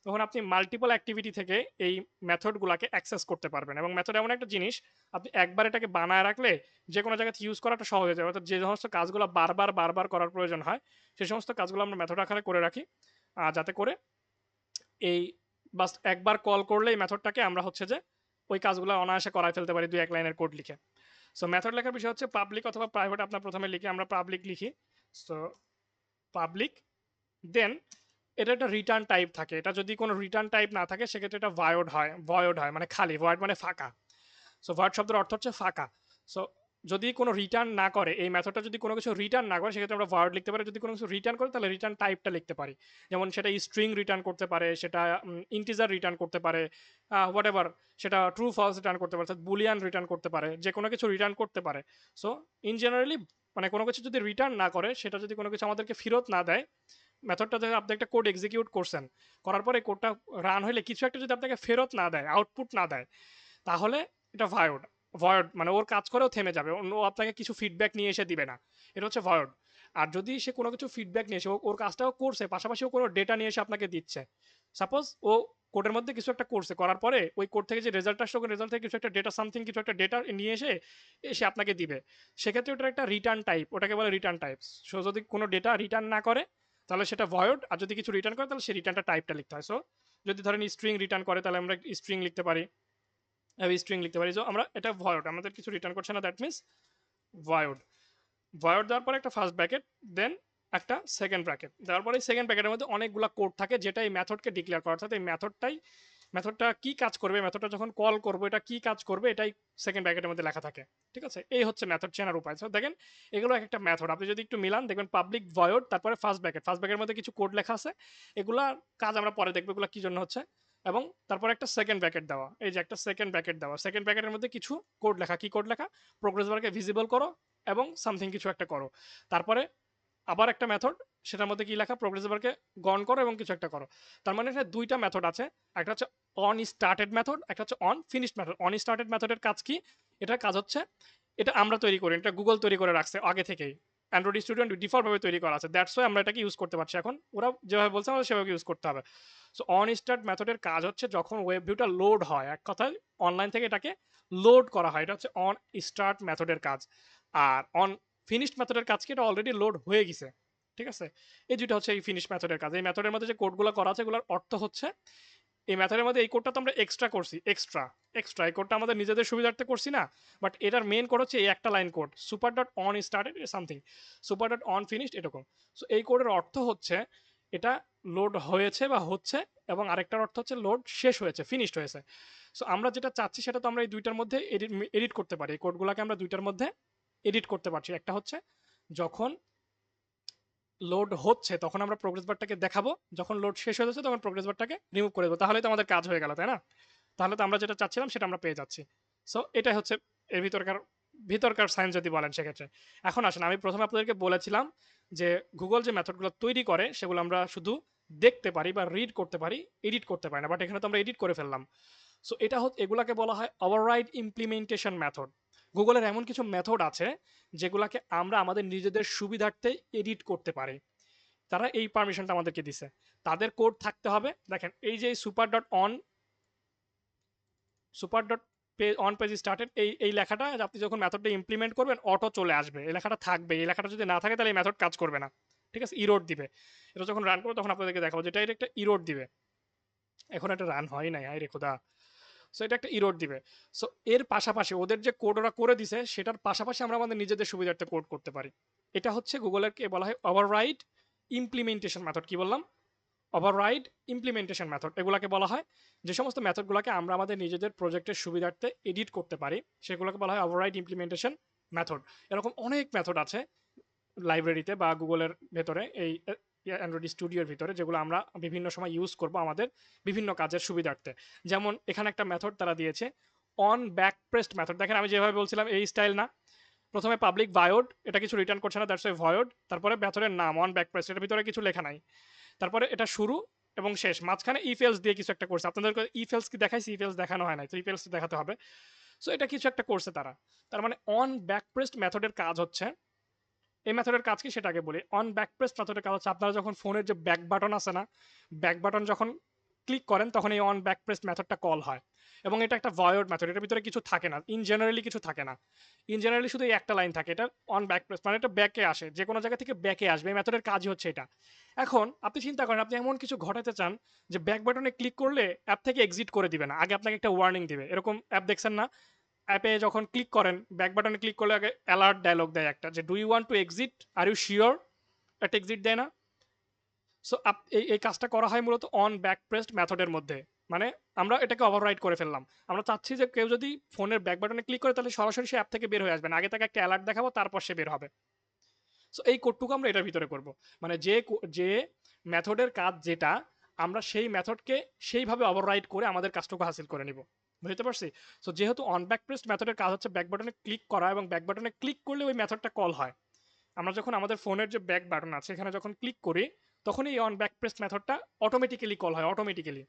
[SPEAKER 1] তখন আপনি মাল্টিপল অ্যাক্টিভিটি থেকে এই মেথডগুলোকে অ্যাক্সেস করতে পারবেন। এবং মেথড এমন একটা জিনিস, আপনি একবার এটাকে বানায় রাখলে যে কোনো জায়গায় ইউজ করাটা সহজ হয়ে যাবে। অর্থাৎ যে সমস্ত কাজগুলো বারবার বারবার করার প্রয়োজন হয় সেই সমস্ত কাজগুলো আমরা মেথড আকারে করে রাখি, যাতে করে এই বাস একবার কল করলে এই মেথডটাকে আমরা হচ্ছে যে ওই কাজগুলো অনায়াসে করায় ফেলতে পারি দুই এক লাইনের কোড লিখে। সো মেথড লেখার বিষয় হচ্ছে পাবলিক অথবা প্রাইভেট আপনার প্রথমে লিখে, আমরা পাবলিক লিখি। সো পাবলিক, দেন এটা একটা রিটার্ন টাইপ থাকে, এটা যদি কোনো রিটার্ন টাইপ না থাকে সেক্ষেত্রে এটা ভয়েড হয়। ভয়েড হয় মানে খালি, ভয়েড মানে ফাঁকা। সো ভয়েড শব্দের অর্থ হচ্ছে ফাঁকা। সো যদি কোনো রিটার্ন না করে, এই মেথডটা যদি কোনো কিছু রিটার্ন না করে সেক্ষেত্রে আমরা ভয়েড লিখতে পারি। যদি কোনো কিছু রিটার্ন করে তাহলে রিটার্ন টাইপটা লিখতে পারি, যেমন সেটা স্ট্রিং রিটার্ন করতে পারে, সেটা ইন্টিজার রিটার্ন করতে পারে, হোয়াট এভার, সেটা ট্রু ফলস রিটার্ন করতে পারে, বুলিয়ান রিটার্ন করতে পারে, যে কোনো কিছু রিটার্ন করতে পারে। সো ইন জেনারেলি মানে কোনো কিছু যদি রিটার্ন না করে, সেটা যদি কোনো কিছু আমাদেরকে ফেরত না দেয়, মেথডটা যদি আপনি একটা কোড এক্সিকিউট করছেন, করার পরে কোডটা রান হলে কিছু একটা যদি আপনাকে ফেরত না দেয়, আউটপুট না দেয়, তাহলে এটা ভয়েড। ভয়েড মানে ওর কাজ করেও থেমে যাবে, ও আপনাকে কিছু ফিডব্যাক নিয়ে এসে দিবে না, এটা হচ্ছে ভয়েড। আর যদি সে কোনো কিছু ফিডব্যাক নিয়ে এসে ওর কাজটাও করছে, পাশাপাশি ও কোনো ডেটা নিয়ে এসে আপনাকে দিচ্ছে, সাপোজ ও কোডের মধ্যে কিছু একটা করছে, করার পরে ওই কোড থেকে যে রেজাল্টটা আসছে, রেজাল্ট থেকে কিছু একটা ডেটা সামথিং, কিছু একটা ডেটা নিয়ে এসে এসে আপনাকে দিবে, সেক্ষেত্রে ওটা একটা রিটার্ন টাইপ, ওটাকে বলে রিটার্ন টাইপ। সো যদি কোনো ডেটা রিটার্ন না করে তাহলে সেটা ভয়েড, আর যদি কিছু রিটার্ন করে তাহলে সেই রিটার্নটা টাইপটা লিখতে হয়। সো যদি ধরেন স্ট্রিং রিটার্ন করে তাহলে আমরা স্ট্রিং লিখতে পারি, স্ট্রিং লিখতে পারি। সো আমরা এটা ভয়েড, আমাদের কিছু রিটার্ন করছে না, দ্যাট মিনস ভয়েড। ভয়েড দেওয়ার পরে একটা ফার্স্ট ব্র্যাকেট, দেন একটা সেকেন্ড ব্র্যাকেট দেওয়ার পরে সেকেন্ড ব্র্যাকেটের মধ্যে অনেকগুলো কোড থাকে যেটা এই মেথডকে ডিক্লেয়ার করা, অর্থাৎ এই মেথডটাই মেথডটা কি কাজ করবে, মেথডটা যখন কল করবো এটা কি কাজ করবে, এটাই সেকেন্ড ব্র্যাকেটের মধ্যে লেখা থাকে। ঠিক আছে, এই হচ্ছে মেথড চেনার উপায়। সো দেখেন এগুলো একটা মেথড, আপনি যদি একটু মিলান দেখবেন পাবলিক ভয়েড তারপরে ফার্স্ট ব্র্যাকেটের মধ্যে কিছু কোড লেখা আছে, এগুলা কাজ আমরা পরে দেখবো এগুলো কি জন্য হচ্ছে। এবং তারপর একটা সেকেন্ড ব্র্যাকেট দেওয়া, এই যে একটা সেকেন্ড ব্র্যাকেট দেওয়া, সেকেন্ড ব্র্যাকেটের মধ্যে কিছু কোড লেখা, কি কোড লেখা, প্রোগ্রেস বারকে ভিজিবল করো এবং সামথিং কিছু একটা করো। তারপরে আবার একটা মেথড, সেটার মধ্যে কি লেখা, প্রোগ্রেস বারকে গন করো এবং কিছু একটা করো। তার মানে এখানে দুইটা মেথড আছে, একটা হচ্ছে অন স্টার্টেড মেথড, একটা হচ্ছে on finished method. On started মেথডের কাজ কি, এটার কাজ হচ্ছে, এটা আমরা তৈরি করি, এটা গুগল তৈরি করে রাখছে আগে থেকেই, অ্যান্ড্রয়েড স্টুডিও ডিফল্ট ভাবে তৈরি করা আছে, দ্যাটস ওয়াই আমরা এটাকে ইউজ করতে পারছি। এখন ওরা যেভাবে বলছে আমাদের সেভাবে ইউজ করতে হবে। সো অন স্টার্ট মেথডের কাজ হচ্ছে যখন ওয়েব ভিউটা লোড হয়, এক কথায় অনলাইন থেকে এটাকে লোড করা হয়, এটা হচ্ছে অন স্টার্ট মেথডের কাজ। আর অন ফিনিশড মেথডের কাজ কি, এটা অলরেডি লোড হয়ে গেছে। ঠিক আছে, এই দুটো হচ্ছে এই ফিনিশ মেথডের কাজ। এই মেথডের মধ্যে যে কোডগুলো করা আছে এগুলোর অর্থ হচ্ছে, এই মেথডের মধ্যে এই কোডটা তো আমরা এক্সট্রা করছি, এক্সট্রা এই কোডটা আমাদের নিজেদের সুবিধার্থে করছি না, বাট এটার মেন কোড হচ্ছে এই একটা line code, super dot on started something, super dot on finished এরকম। সো এই কোডের অর্থ হচ্ছে এটা লোড হয়েছে বা হচ্ছে, এবং আরেকটার অর্থ হচ্ছে লোড শেষ হয়েছে, ফিনিশড হয়েছে। সো আমরা যেটা চাচ্ছি সেটা তো আমরা এই দুইটার মধ্যে এডিট করতে পারি, এই কোডগুলোকে আমরা দুইটার মধ্যে এডিট করতে পারছি। একটা হচ্ছে যখন লোড হচ্ছে তখন আমরা প্রোগ্রেস বারটাকে দেখাবো, যখন লোড শেষ হয়ে যাচ্ছে তখন প্রোগ্রেস বারটাকে রিমুভ করে দেবো, তাহলে তো আমাদের কাজ হয়ে গেল, তাই না? তাহলে তো আমরা যেটা চাচ্ছিলাম সেটা আমরা পেয়ে যাচ্ছি। সো এটাই হচ্ছে এর ভিতরকার সায়েন্স যদি বলেন সেক্ষেত্রে। এখন আসেন, আমি প্রথমে আপনাদেরকে বলেছিলাম যে গুগল যে মেথডগুলো তৈরি করে সেগুলো আমরা শুধু দেখতে পারি বা রিড করতে পারি, এডিট করতে পারি না, বাট এখানে তো আমরা এডিট করে ফেললাম। সো এটা এগুলাকে বলা হয় ওভাররাইড ইমপ্লিমেন্টেশন মেথড। গুগলের এমন কিছু মেথড আছে যেগুলাকে আমরা আমাদের নিজেদের সুবিধার্থে এডিট করতে পারি, তারা এই পারমিশনটা আমাদেরকে দিছে। তাদের কোড থাকতে হবে, দেখেন এই যে super dot on page started, এই লেখাটা আপনি যখন মেথডটা ইমপ্লিমেন্ট করবেন অটো চলে আসবে, এই লেখাটা থাকবে, এই লেখাটা যদি না থাকে তাহলে এই মেথড কাজ করবে না। ঠিক আছে, ইরোড দিবে। এটা যখন রান করবো তখন আপনাদেরকে দেখাবো যেটা এটা একটা ইরোড দিবে। এখন এটা রান হয় নাই, আরে খোদা। সো এটা একটা ইরোড দিবে। সো এর পাশাপাশি ওদের যে কোড ওরা করে দিছে সেটার পাশাপাশি আমরা আমাদের নিজেদের সুবিধার্থে কোড করতে পারি। এটা হচ্ছে গুগলের কে বলা হয় ওভাররাইড ইমপ্লিমেন্টেশন মেথড। কি বললাম, ওভাররাইড ইমপ্লিমেন্টেশন মেথড। এগুলাকে বলা হয়, যে সমস্ত মেথডগুলোকে আমরা আমাদের নিজেদের প্রজেক্টের সুবিধার্থে এডিট করতে পারি সেগুলোকে বলা হয় ওভাররাইড ইমপ্লিমেন্টেশন মেথড। এরকম অনেক মেথড আছে লাইব্রেরিতে বা গুগলের ভেতরে, এই অ্যান্ড্রয়েড স্টুডিওর ভিতরে, যেগুলো আমরা বিভিন্ন সময় ইউজ করব আমাদের বিভিন্ন কাজের সুবিধার্থে। যেমন এখানে একটা মেথড তারা দিয়েছে, অন ব্যাক প্রেসড মেথড। দেখেন আমি যেভাবে বলছিলাম এই স্টাইল না, প্রথমে পাবলিক ভয়েড, এটা কিছু রিটার্ন করছে না, দ্যাটস ওয়াই ভয়েড, তারপরে মেথডের নাম অন ব্যাক প্রেসড, এটার ভিতরে কিছু লেখা নাই, তারপরে এটা শুরু এবং শেষ, মাঝখানে ইফ এলস দিয়ে কিছু একটা করছে। আপনাদেরকে ইফ এলস কি দেখাইছি, ইফ এলস দেখানো হয় নাই, তো ইফ এলস দেখাতে হবে। সো এটা কিছু একটা করছে তারা। তার মানে অন ব্যাক প্রেসড মেথডের কাজ হচ্ছে, এই মেথডের কাজ কি সেটা আগে বলি। অন ব্যাক প্রেস মেথডের কাজ হচ্ছে আপনারা যখন ফোনের যে ব্যাক বাটন আছে না, ব্যাক বাটন যখন ক্লিক করেন তখন এই অন ব্যাক প্রেস মেথডটা কল হয়, এবং এটা একটা ভয়েড মেথড, এটার ভিতরে কিছু থাকে না, ইন জেনারেলি কিছু থাকে না, ইন জেনারেলি শুধু এই একটা লাইন থাকে, এটা অন ব্যাক প্রেস মানে এটা ব্যাকে আসে, যে কোনো জায়গা থেকে ব্যাকে আসবে, এই মেথডের কাজই হচ্ছে এটা। এখন আপনি চিন্তা করেন আপনি এমন কিছু ঘটাতে চান যে ব্যাক বাটনে ক্লিক করলে অ্যাপ থেকে এক্সিট করে দিবে না, আগে আপনাকে একটা ওয়ার্নিং দিবে। এরকম অ্যাপ দেখছেন না, অ্যাপে যখন ক্লিক করেন ব্যাক বাটনে ক্লিক করলে আগে অ্যালার্ট ডায়লগ দেয় একটা, যে do you want to exit, are you sure, একটা এক্সিট দেয় না। সো এই কাজটা করা হয় মূলত অন ব্যাক প্রেসড মেথডের মধ্যে, মানে আমরা এটাকে ওভাররাইড করে ফেললাম। আমরা চাচ্ছি যে কেউ যদি ফোনের ব্যাক বাটনে ক্লিক করে তাহলে সরাসরি সে অ্যাপ থেকে বের হয়ে আসবে না, আগে তাকে একটা অ্যালার্ট দেখাবো তারপর সে বের হবে। সো এই কোডটুকু আমরা এটার ভিতরে করব, মানে যে মেথডের কাজ যেটা, আমরা সেই মেথডকে সেইভাবে ওভাররাইড করে আমাদের কাজটুকু হাসিল করে নিব। বুঝতে পারছি? সো যেহেতু অন ব্যাক প্রেসড মেথডের কাজ হচ্ছে ব্যাক বাটনে ক্লিক করা, এবং ব্যাক বাটনে ক্লিক করলে ওই মেথডটা কল হয়। আমরা যখন আমাদের ফোনের যে ব্যাক বাটন আছে এখানে যখন ক্লিক করি তখন এই অন ব্যাক প্রেস মেথডটা অটোমেটিক্যালি কল হয়, অটোমেটিক্যালি।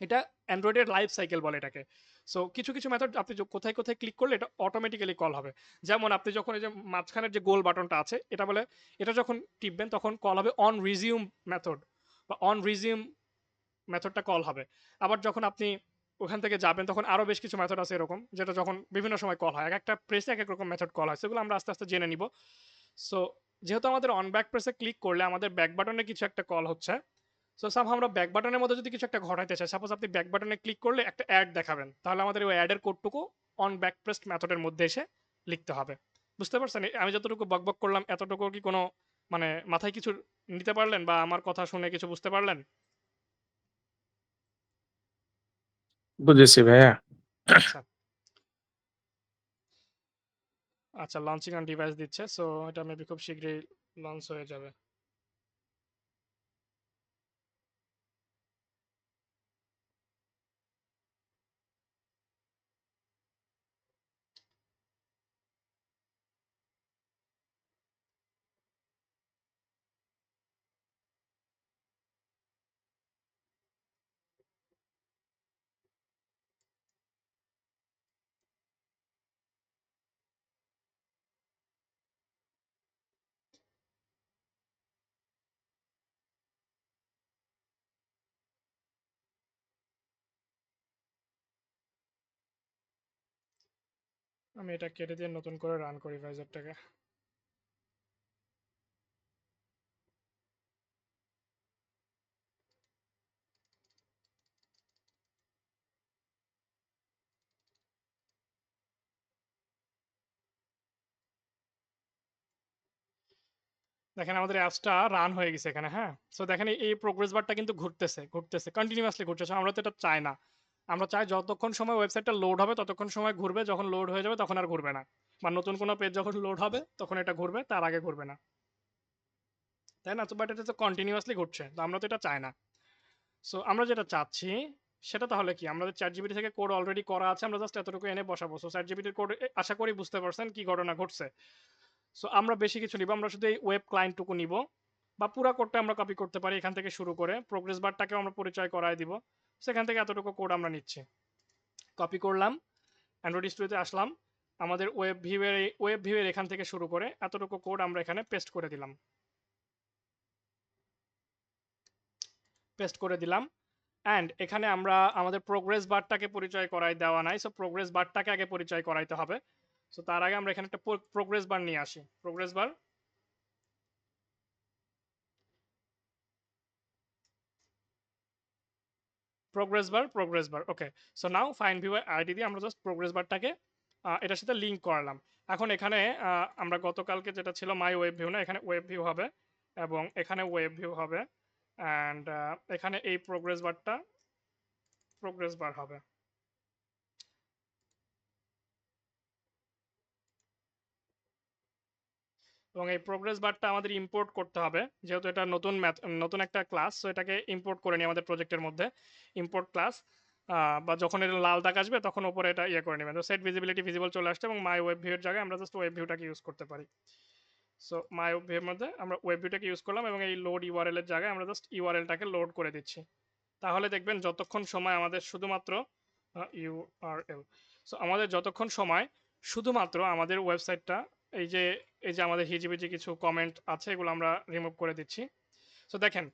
[SPEAKER 1] এটা অ্যান্ড্রয়েডের লাইফ সাইকেল বলে এটাকে। সো কিছু কিছু মেথড আপনি কোথায় কোথায় ক্লিক করলে এটা অটোমেটিক্যালি কল হবে। যেমন আপনি যখন এই যে মাঝখানের যে গোল বাটনটা আছে এটা বলে, এটা যখন টিপবেন তখন কল হবে অন রিজিউম মেথড, বা অন রিজিউম মেথডটা কল হবে। আবার যখন আপনি ওখান থেকে যাবেন তখন আরো বেশ কিছু মেথড আছে এরকম, যেটা যখন বিভিন্ন সময় কল হয়, এক একটা প্রেসে এক এক রকম মেথড কল হয়, সেগুলো আমরা আস্তে আস্তে জেনে নিব। সো যেহেতু আমাদের অন ব্যাক প্রেসে ক্লিক করলে আমাদের ব্যাক বাটনে কিছু একটা কল হচ্ছে, সো সামহাউ আমরা ব্যাক বাটনের মধ্যে যদি কিছু একটা ঘটাইতে চাই, সাপোজ আপনি ব্যাক বাটনে ক্লিক করলে একটা অ্যাড দেখাবেন, তাহলে আমাদের ওই অ্যাডের কোডটুকু অন ব্যাক প্রেসড মেথডের মধ্যে এসে লিখতে হবে। বুঝতে পারছেন? আমি যতটুকু বকবক করলাম এতটুকু কি কোনো মানে মাথায় কিছু নিতে পারলেন, বা আমার কথা শুনে কিছু বুঝতে পারলেন?
[SPEAKER 3] বুঝেছি ভাইয়া।
[SPEAKER 1] আচ্ছা আচ্ছা লঞ্চিং অন ডিভাইস দিচ্ছে, সো এটা মেবি খুব শীঘ্রই লঞ্চ হয়ে যাবে। আমি এটা কেটে দিয়ে নতুন করে রান করি ভাইজারটাকে। দেখেন আমাদের অ্যাপসটা রান হয়ে গেছে এখানে, হ্যাঁ। সো দেখেন এই প্রোগ্রেস বারটা কিন্তু ঘুরতেছে ঘুরতেছে কন্টিনিউয়াসলি ঘুরতেছে, আমরা তো এটা চাই না। আমরা চাই যতক্ষণ সময় ওয়েবসাইটটা লোড হবে ততক্ষণ সময় ঘুরবে, যখন লোড হয়ে যাবে তখন আর ঘুরবে না, বা নতুন কোনো পেজ যখন লোড হবে তখন এটা ঘুরবে, তার আগে ঘুরবে না, তাই না? তো বাট এটা তো কন্টিনিউয়াসলি ঘুরছে, তো আমরা তো এটা চাই না। সো আমরা যেটা চাচ্ছি সেটা তাহলে কি, আমাদের চ্যাট জিপিটি থেকে কোড অলরেডি করা আছে, আমরা জাস্ট এতটুকু এনে বসাবো। সো চ্যাট জিপিটির কোড আশা করি বুঝতে পারছেন কি ঘটনা ঘটছে। সো আমরা বেশি কিছু নিব, আমরা শুধু এই ওয়েব ক্লায়েন্টটুকু নিব, বা পুরো কোডটা আমরা কপি করতে পারি এখান থেকে শুরু করে প্রোগ্রেস বারটাকেও আমরা পরিচয় করায় দিব। সেখান থেকে এতটুকু কোড আমরা নিচ্ছি, কপি করলাম, অ্যান্ড্রয়েড স্টুডিওতে আসলাম, আমাদের ওয়েব ভিউয়ের এখান থেকে শুরু করে এতটুকু কোড আমরা এখানে পেস্ট করে দিলাম। অ্যান্ড এখানে আমরা আমাদের প্রোগ্রেস বারটাকে পরিচয় করাই দেওয়া নাই, সো প্রোগ্রেস বারটাকে আগে পরিচয় করাইতে হবে। সো তার আগে আমরা এখানে একটা প্রোগ্রেস বার নিয়ে আসি, progress bar okay. So now find view by ID দিয়ে আমরা জাস্ট প্রোগ্রেস বারটাকে এটার সাথে লিঙ্ক করালাম। এখন এখানে আমরা গতকালকে যেটা ছিল মাই ওয়েব ভিউ, না এখানে ওয়েব ভিউ হবে, এবং এখানে ওয়েব ভিউ হবে, অ্যান্ড এখানে এই প্রোগ্রেস বার হবে। এবং এই প্রোগ্রেস বারটা আমাদের ইম্পোর্ট করতে হবে, যেহেতু এটা নতুন একটা ক্লাস, সো এটাকে ইম্পোর্ট করে নিই আমাদের প্রজেক্টের মধ্যে, ইম্পোর্ট ক্লাস, বা যখন এটা লাল দাগ আসবে তখন উপরে এটা ইয়ে করে নেবেন। তো সেট ভিজিবিলিটি ভিজিবল চলে আসছে, এবং মাই ওয়েব ভিউয়ের জায়গায় আমরা জাস্ট ওয়েব ভিউটাকে ইউজ করতে পারি। সো মাই ওয়েব ভিউয়ের মধ্যে আমরা ওয়েব ভিউটাকে ইউজ করলাম, এবং এই লোড ইউআরএল এর জায়গায় আমরা জাস্ট ইউআরএলটাকে লোড করে দিচ্ছি। তাহলে দেখবেন যতক্ষণ সময় আমাদের শুধুমাত্র ইউআরএল, সো আমাদের যতক্ষণ সময় শুধুমাত্র আমাদের ওয়েবসাইটটা, এই যে এই যে আমাদের হিজিবিজি কিছু কমেন্ট আছে এগুলো আমরা রিমুভ করে দিচ্ছি। সো দেখেন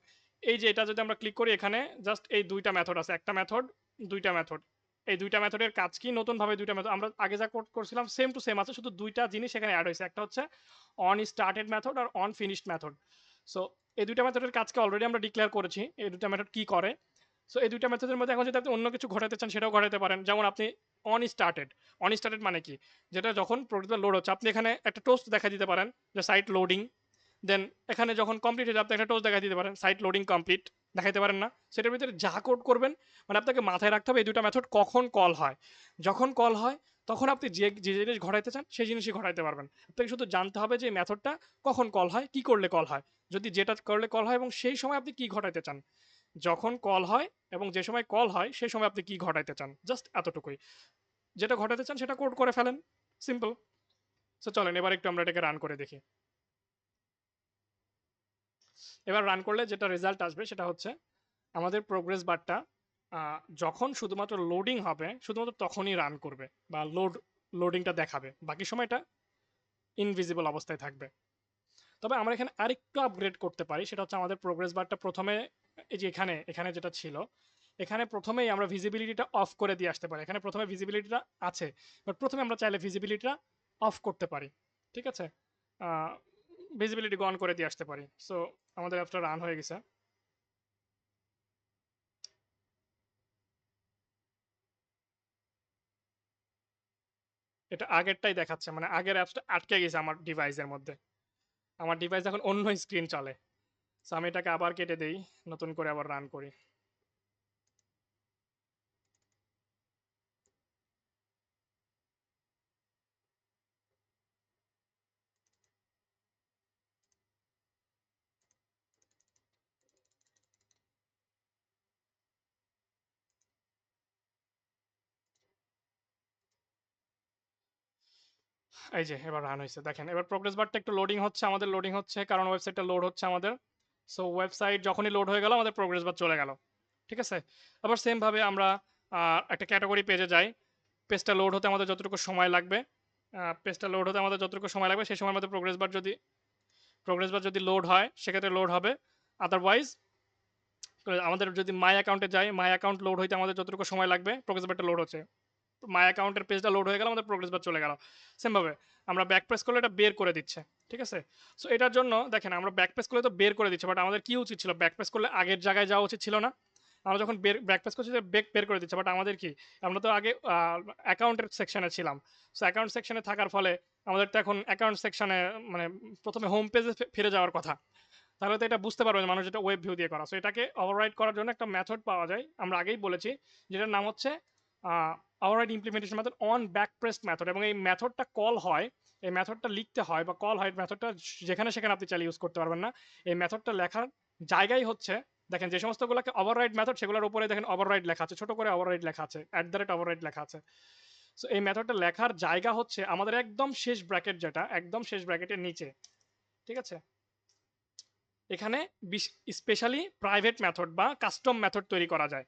[SPEAKER 1] এই যে এটা যদি আমরা ক্লিক করি, এখানে জাস্ট এই দুইটা মেথড আছে, একটা মেথড, দুইটা মেথড। এই দুইটা মেথডের কাজ কি, নতুনভাবে দুইটা মেথড আমরা আগে যা কোড করছিলাম সেম টু সেম আছে, শুধু দুইটা জিনিস এখানে অ্যাড হয়েছে, একটা হচ্ছে অন স্টার্টেড মেথড আর অন ফিনিশড মেথড। সো এই দুইটা মেথডের কাজকে অলরেডি আমরা ডিক্লেয়ার করেছি, এই দুইটা মেথড কি করে। সো এই দুইটা মেথডের মধ্যে এখন যদি আপনি অন্য কিছু ঘটাতে চান সেটাও ঘটাতে পারেন, যেমন আপনি অন স্টার্টেড মানে কি, যেটা যখন প্রোগ্রামটা লোড হচ্ছে আপনি এখানে একটা টোস্ট দেখা দিতে পারেন যে সাইট লোডিং, দেন এখানে যখন কমপ্লিট হয়ে যাবে আপনি একটা টোস্ট দেখা দিতে পারেন সাইট লোডিং কমপ্লিট, দেখাইতে পারেন না? সেটার ভিতরে যা কোড করবেন, মানে আপনাকে মাথায় রাখতে হবে এই দুটো মেথড কখন কল হয়। যখন কল হয় তখন আপনি যে যে জিনিস ঘটাইতে চান সেই জিনিসই ঘটাইতে পারবেন। আপনাকে শুধু জানতে হবে যে মেথডটা কখন কল হয়, কি করলে কল হয়, যদি যেটা করলে কল হয়, এবং সেই সময় আপনি কি ঘটাইতে চান। যখন কল হয় এবং যে সময় কল হয় সেই সময় আপনি কি ঘটাইতে চান, জাস্ট এতটুকুই। যেটা ঘটাতে চান সেটা কোড করে ফেলেন, সিম্পল। সো চলেন এবার একটু আমরা এটাকে রান করে দেখি। এবার রান করলে যেটা রেজাল্ট আসবে সেটা হচ্ছে আমাদের প্রোগ্রেস বারটা যখন শুধুমাত্র লোডিং হবে শুধুমাত্র তখনই রান করবে, বা লোডিংটা দেখাবে, বাকি সময়টা ইনভিজিবল অবস্থায় থাকবে। তবে আমরা এখানে আরেকটু আপগ্রেড করতে পারি, সেটা হচ্ছে আমাদের প্রোগ্রেস বারটা প্রথমে এই যে এখানে এখানে যেটা ছিল, এখানে প্রথমেই আমরা ভিজিবিলিটিটা অফ করে দিয়ে আসতে পারি। এখানে প্রথমে ভিজিবিলিটিটা আছে, বাট প্রথমে আমরা চাইলে ভিজিবিলিটিটা অফ করতে পারি, ঠিক আছে? ভিজিবিলিটি অন করে দিয়ে আসতে পারি। সো আমাদের অ্যাপটা রান হয়ে গেছে। এটা আগেরটাই দেখাচ্ছে, মানে আগের অ্যাপসটা আটকে গেছে আমার ডিভাইসের মধ্যে, আমার ডিভাইস এখন অন্য স্ক্রিন চলে। সো আমি এটাকে আবার কেটে দেই, নতুন করে আবার রান করি। এই যে এবার রান হয়েছে, দেখেন এবার প্রোগ্রেস বারটা একটু লোডিং হচ্ছে, আমাদের লোডিং হচ্ছে কারণ ওয়েবসাইটটা লোড হচ্ছে আমাদের। সো ওয়েবসাইট যখনই লোড হয়ে গেল আমাদের প্রোগ্রেস বার চলে গেল, ঠিক আছে। আবার সেম ভাবে আমরা একটা ক্যাটাগরি পেজে যাই, পেজটা লোড হতে আমাদের যতটুকু সময় লাগবে, সেই সময়ের মধ্যে প্রোগ্রেস বার যদি লোড হয় সেক্ষেত্রে লোড হবে। আদারওয়াইজ আমাদের যদি মাই অ্যাকাউন্টে যাই, মাই অ্যাকাউন্ট লোড হইতে আমাদের যতটুকু সময় লাগবে প্রোগ্রেস বারটা লোড হচ্ছে, মাই অ্যাকাউন্টের পেজটা লোড হয়ে গেল, আমাদের প্রোগ্রেস বার চলে গেল। সেমভাবে আমরা ব্যাক প্রেস করলে এটা বের করে দিচ্ছে, ঠিক আছে। সো এটার জন্য দেখেন আমরা ব্যাক প্রেস করলে তো বের করে দিচ্ছে, বাট আমাদের কি উচিত ছিল, ব্যাক প্রেস করলে আগের জায়গায় যাওয়া উচিত ছিল না? আমরা যখন ব্যাক প্রেস করছি বের করে দিচ্ছে, বাট আমাদের কি, আমরা তো আগে অ্যাকাউন্টের সেকশনে ছিলাম। সো অ্যাকাউন্ট সেকশনে থাকার ফলে আমাদের তো এখন অ্যাকাউন্ট সেকশনে মানে প্রথমে হোম পেজে ফিরে যাওয়ার কথা। তাহলে তো এটা বুঝতে পারবে যে মানুষ যেটা ওয়েব ভিউ দিয়ে করা। সো এটাকে ওভাররাইড করার জন্য একটা মেথড পাওয়া যায়, আমরা আগেই বলেছি, যেটার নাম হচ্ছে override implementation method on back pressed method. এবং এই মেথডটা কল হয়, এই মেথডটা লিখতে হয় বা কল হয়, মেথডটা যেখানে সেখানে আপনি চাইলে ইউজ করতে পারবেন না। এই মেথডটা লেখার জায়গায় হচ্ছে, দেখেন যে সমস্তগুলোকে ওভাররাইড মেথড সেগুলোর উপরে দেখেন ওভাররাইড লেখা আছে, ছোট করে ওভাররাইড লেখা আছে, @ওভাররাইড লেখা আছে। সো এই মেথডটা লেখার জায়গা হচ্ছে আমাদের একদম শেষ ব্র্যাকেট, যেটা একদম শেষ ব্র্যাকেটের নিচে, ঠিক আছে। এখানে স্পেশালি প্রাইভেট মেথড বা কাস্টম মেথড তৈরি করা যায়,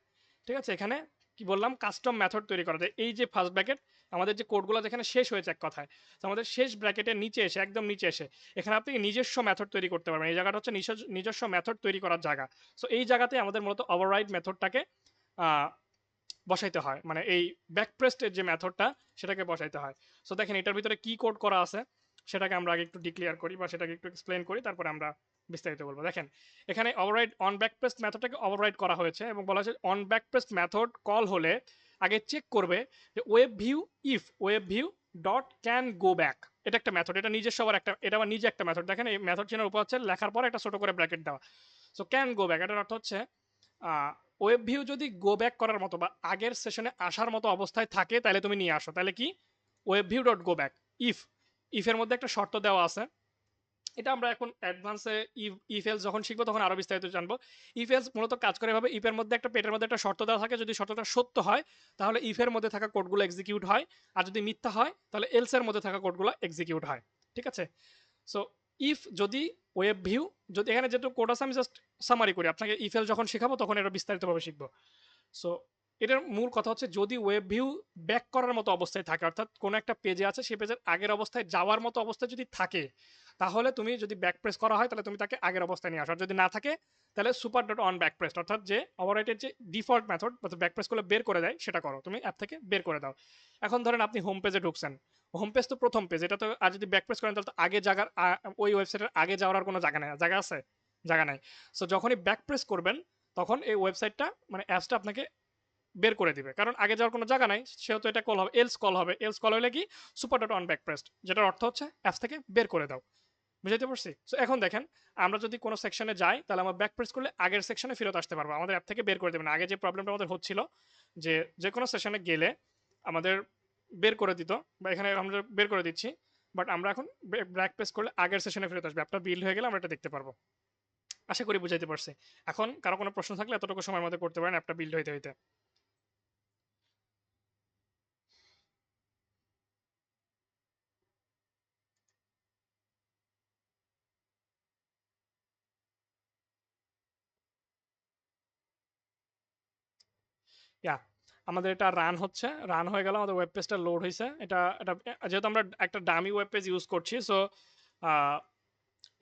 [SPEAKER 1] ঠিক আছে। এখানে কি বললাম, কাস্টম মেথড তৈরি করা যায়। এই যে ফার্স্ট ব্র্যাকেট, আমাদের যে কোডগুলো যেখানে শেষ হয়েছে এক কথায়, তো আমাদের শেষ ব্র্যাকেটের নিচে এসে, একদম নিচে এসে এখানে আপনি নিজস্ব মেথড তৈরি করতে পারবেন। এই জায়গাটা হচ্ছে নিজস্ব মেথড তৈরি করার জায়গা। সো এই জায়গাতে আমাদের মূলত ওভাররাইড মেথডটাকে বসাইতে হয়, মানে এই ব্যাকপ্রেস্টের যে মেথডটা সেটাকে বসাইতে হয়। সো দেখেন এটার ভিতরে কি কোড করা আছে সেটাকে আমরা আগে একটু ডিক্লেয়ার করি বা সেটাকে একটু এক্সপ্লেন করি, তারপরে আমরা বিস্তারিত বলবো। দেখেন এখানে ওভাররাইড অন ব্যাকপ্রেস্ট মেথডটাকে ওভাররাইড করা হয়েছে এবং বলা হয়েছে অন ব্যাকপ্রেস্ট মেথড কল হলে আগে চেক করবে যে web view if web view dot can go back. এটা একটা মেথড, এটা নিজস্ব আবার একটা, এটা আবার নিজে একটা মেথড। দেখেন এই মেথড চিহ্নের উপর হচ্ছে লেখার পর একটা ছোট করে ব্র্যাকেট দেওয়া। সো ক্যান গো ব্যাক এটার অর্থ হচ্ছে ওয়েব ভিউ যদি গো ব্যাক করার মতো বা আগের সেশনে আসার মতো অবস্থায় থাকে তাহলে তুমি নিয়ে আসো, তাহলে কি web view dot go back. ইফের মধ্যে একটা শর্ত দেওয়া আছে, এটা আমরা এখন অ্যাডভান্সে ইফ এলস যখন শিখবো তখন আরো বিস্তারিত জানবো। ইফ এলস মূলত কাজ করে এভাবে, ইফের মধ্যে একটা পেটের মধ্যে একটা শর্ত দেওয়া থাকে, যদি শর্তটা সত্য হয় তাহলে ইফের মধ্যে থাকা কোডগুলো এক্সিকিউট হয়, আর যদি মিথ্যা হয় তাহলে এলস এর মধ্যে থাকা কোডগুলো এক্সিকিউট হয়, ঠিক আছে। সো ইফ যদি ওয়েব ভিউ, যদি এখানে যেটুকু কোড আছে আমি জাস্ট সামারি করি, আপনাকে ইফ এল যখন শেখাবো তখন এটা বিস্তারিতভাবে শিখবো। সো এটার মূল কথা হচ্ছে যদি ওয়েব ভিউ ব্যাক করার মতো অবস্থায় থাকে, অর্থাৎ কোনো একটা পেজে আছে সেই পেজের আগের অবস্থায় যাওয়ার মতো অবস্থায় যদি থাকে, তাহলে তুমি যদি ব্যাক প্রেস করা হয় তাহলে তুমি তাকে আগের অবস্থায় নিয়ে আসো। আর যদি না থাকে তাহলে super dot on back press, অর্থাৎ যে ওভাররাইটের যে ডিফল্ট মেথড ব্যাক প্রেস করলে বের করে দেয় সেটা করো, তুমি অ্যাপ থেকে বের করে দাও। এখন ধরেন আপনি হোম পেজে ঢুকছেন, হোম পেজ তো প্রথম পেজ, এটা তো আর যদি ব্যাক প্রেস করেন তাহলে তো আগে জায়গার ওই ওয়েবসাইটের আগে যাওয়ার আর কোনো জায়গা নেই, জায়গা আছে? জায়গা নাই। সো যখনই ব্যাক প্রেস করবেন তখন এই ওয়েবসাইটটা মানে অ্যাপসটা আপনাকে বের করে দিবে, কারণ আগে যাওয়ার কোনো জায়গা নাই, সেহেতু এটা কল হবে, এলস কল হবে। এলস কল হলে কি super dot on back pressed, যেটার অর্থ হচ্ছে অ্যাপস থেকে বের করে দাও। বুঝাইতে পারছি? সো এখন দেখেন আমরা যদি কোনো সেকশনে যাই তাহলে আমরা ব্যাক প্রেস করলে আগের সেকশনে ফেরত আসতে পারবো, আমাদের অ্যাপ থেকে বের করে দেবে না। আগে যে প্রবলেমটা আমাদের হচ্ছিল যে যে কোনো সেশনে গেলে আমাদের বের করে দিত, বা এখানে আমরা বের করে দিচ্ছি, বাট আমরা এখন ব্যাক প্রেস করলে আগের সেশনে ফেরত আসবে, অ্যাপটা বিল্ড হয়ে গেলে আমরা এটা দেখতে পারবো। আশা করি বুঝাইতে পারছি। এখন কারো কোনো প্রশ্ন থাকলে এতটুকু সময়ের মধ্যে করতে পারেন অ্যাপটা বিল্ড হইতে হইতে। ইয়া আমাদের এটা রান হচ্ছে, রান হয়ে গেল, আমাদের ওয়েব পেজটা লোড হয়েছে। এটা এটা যেহেতু আমরা একটা ডামি ওয়েব পেজ ইউজ করছি, সো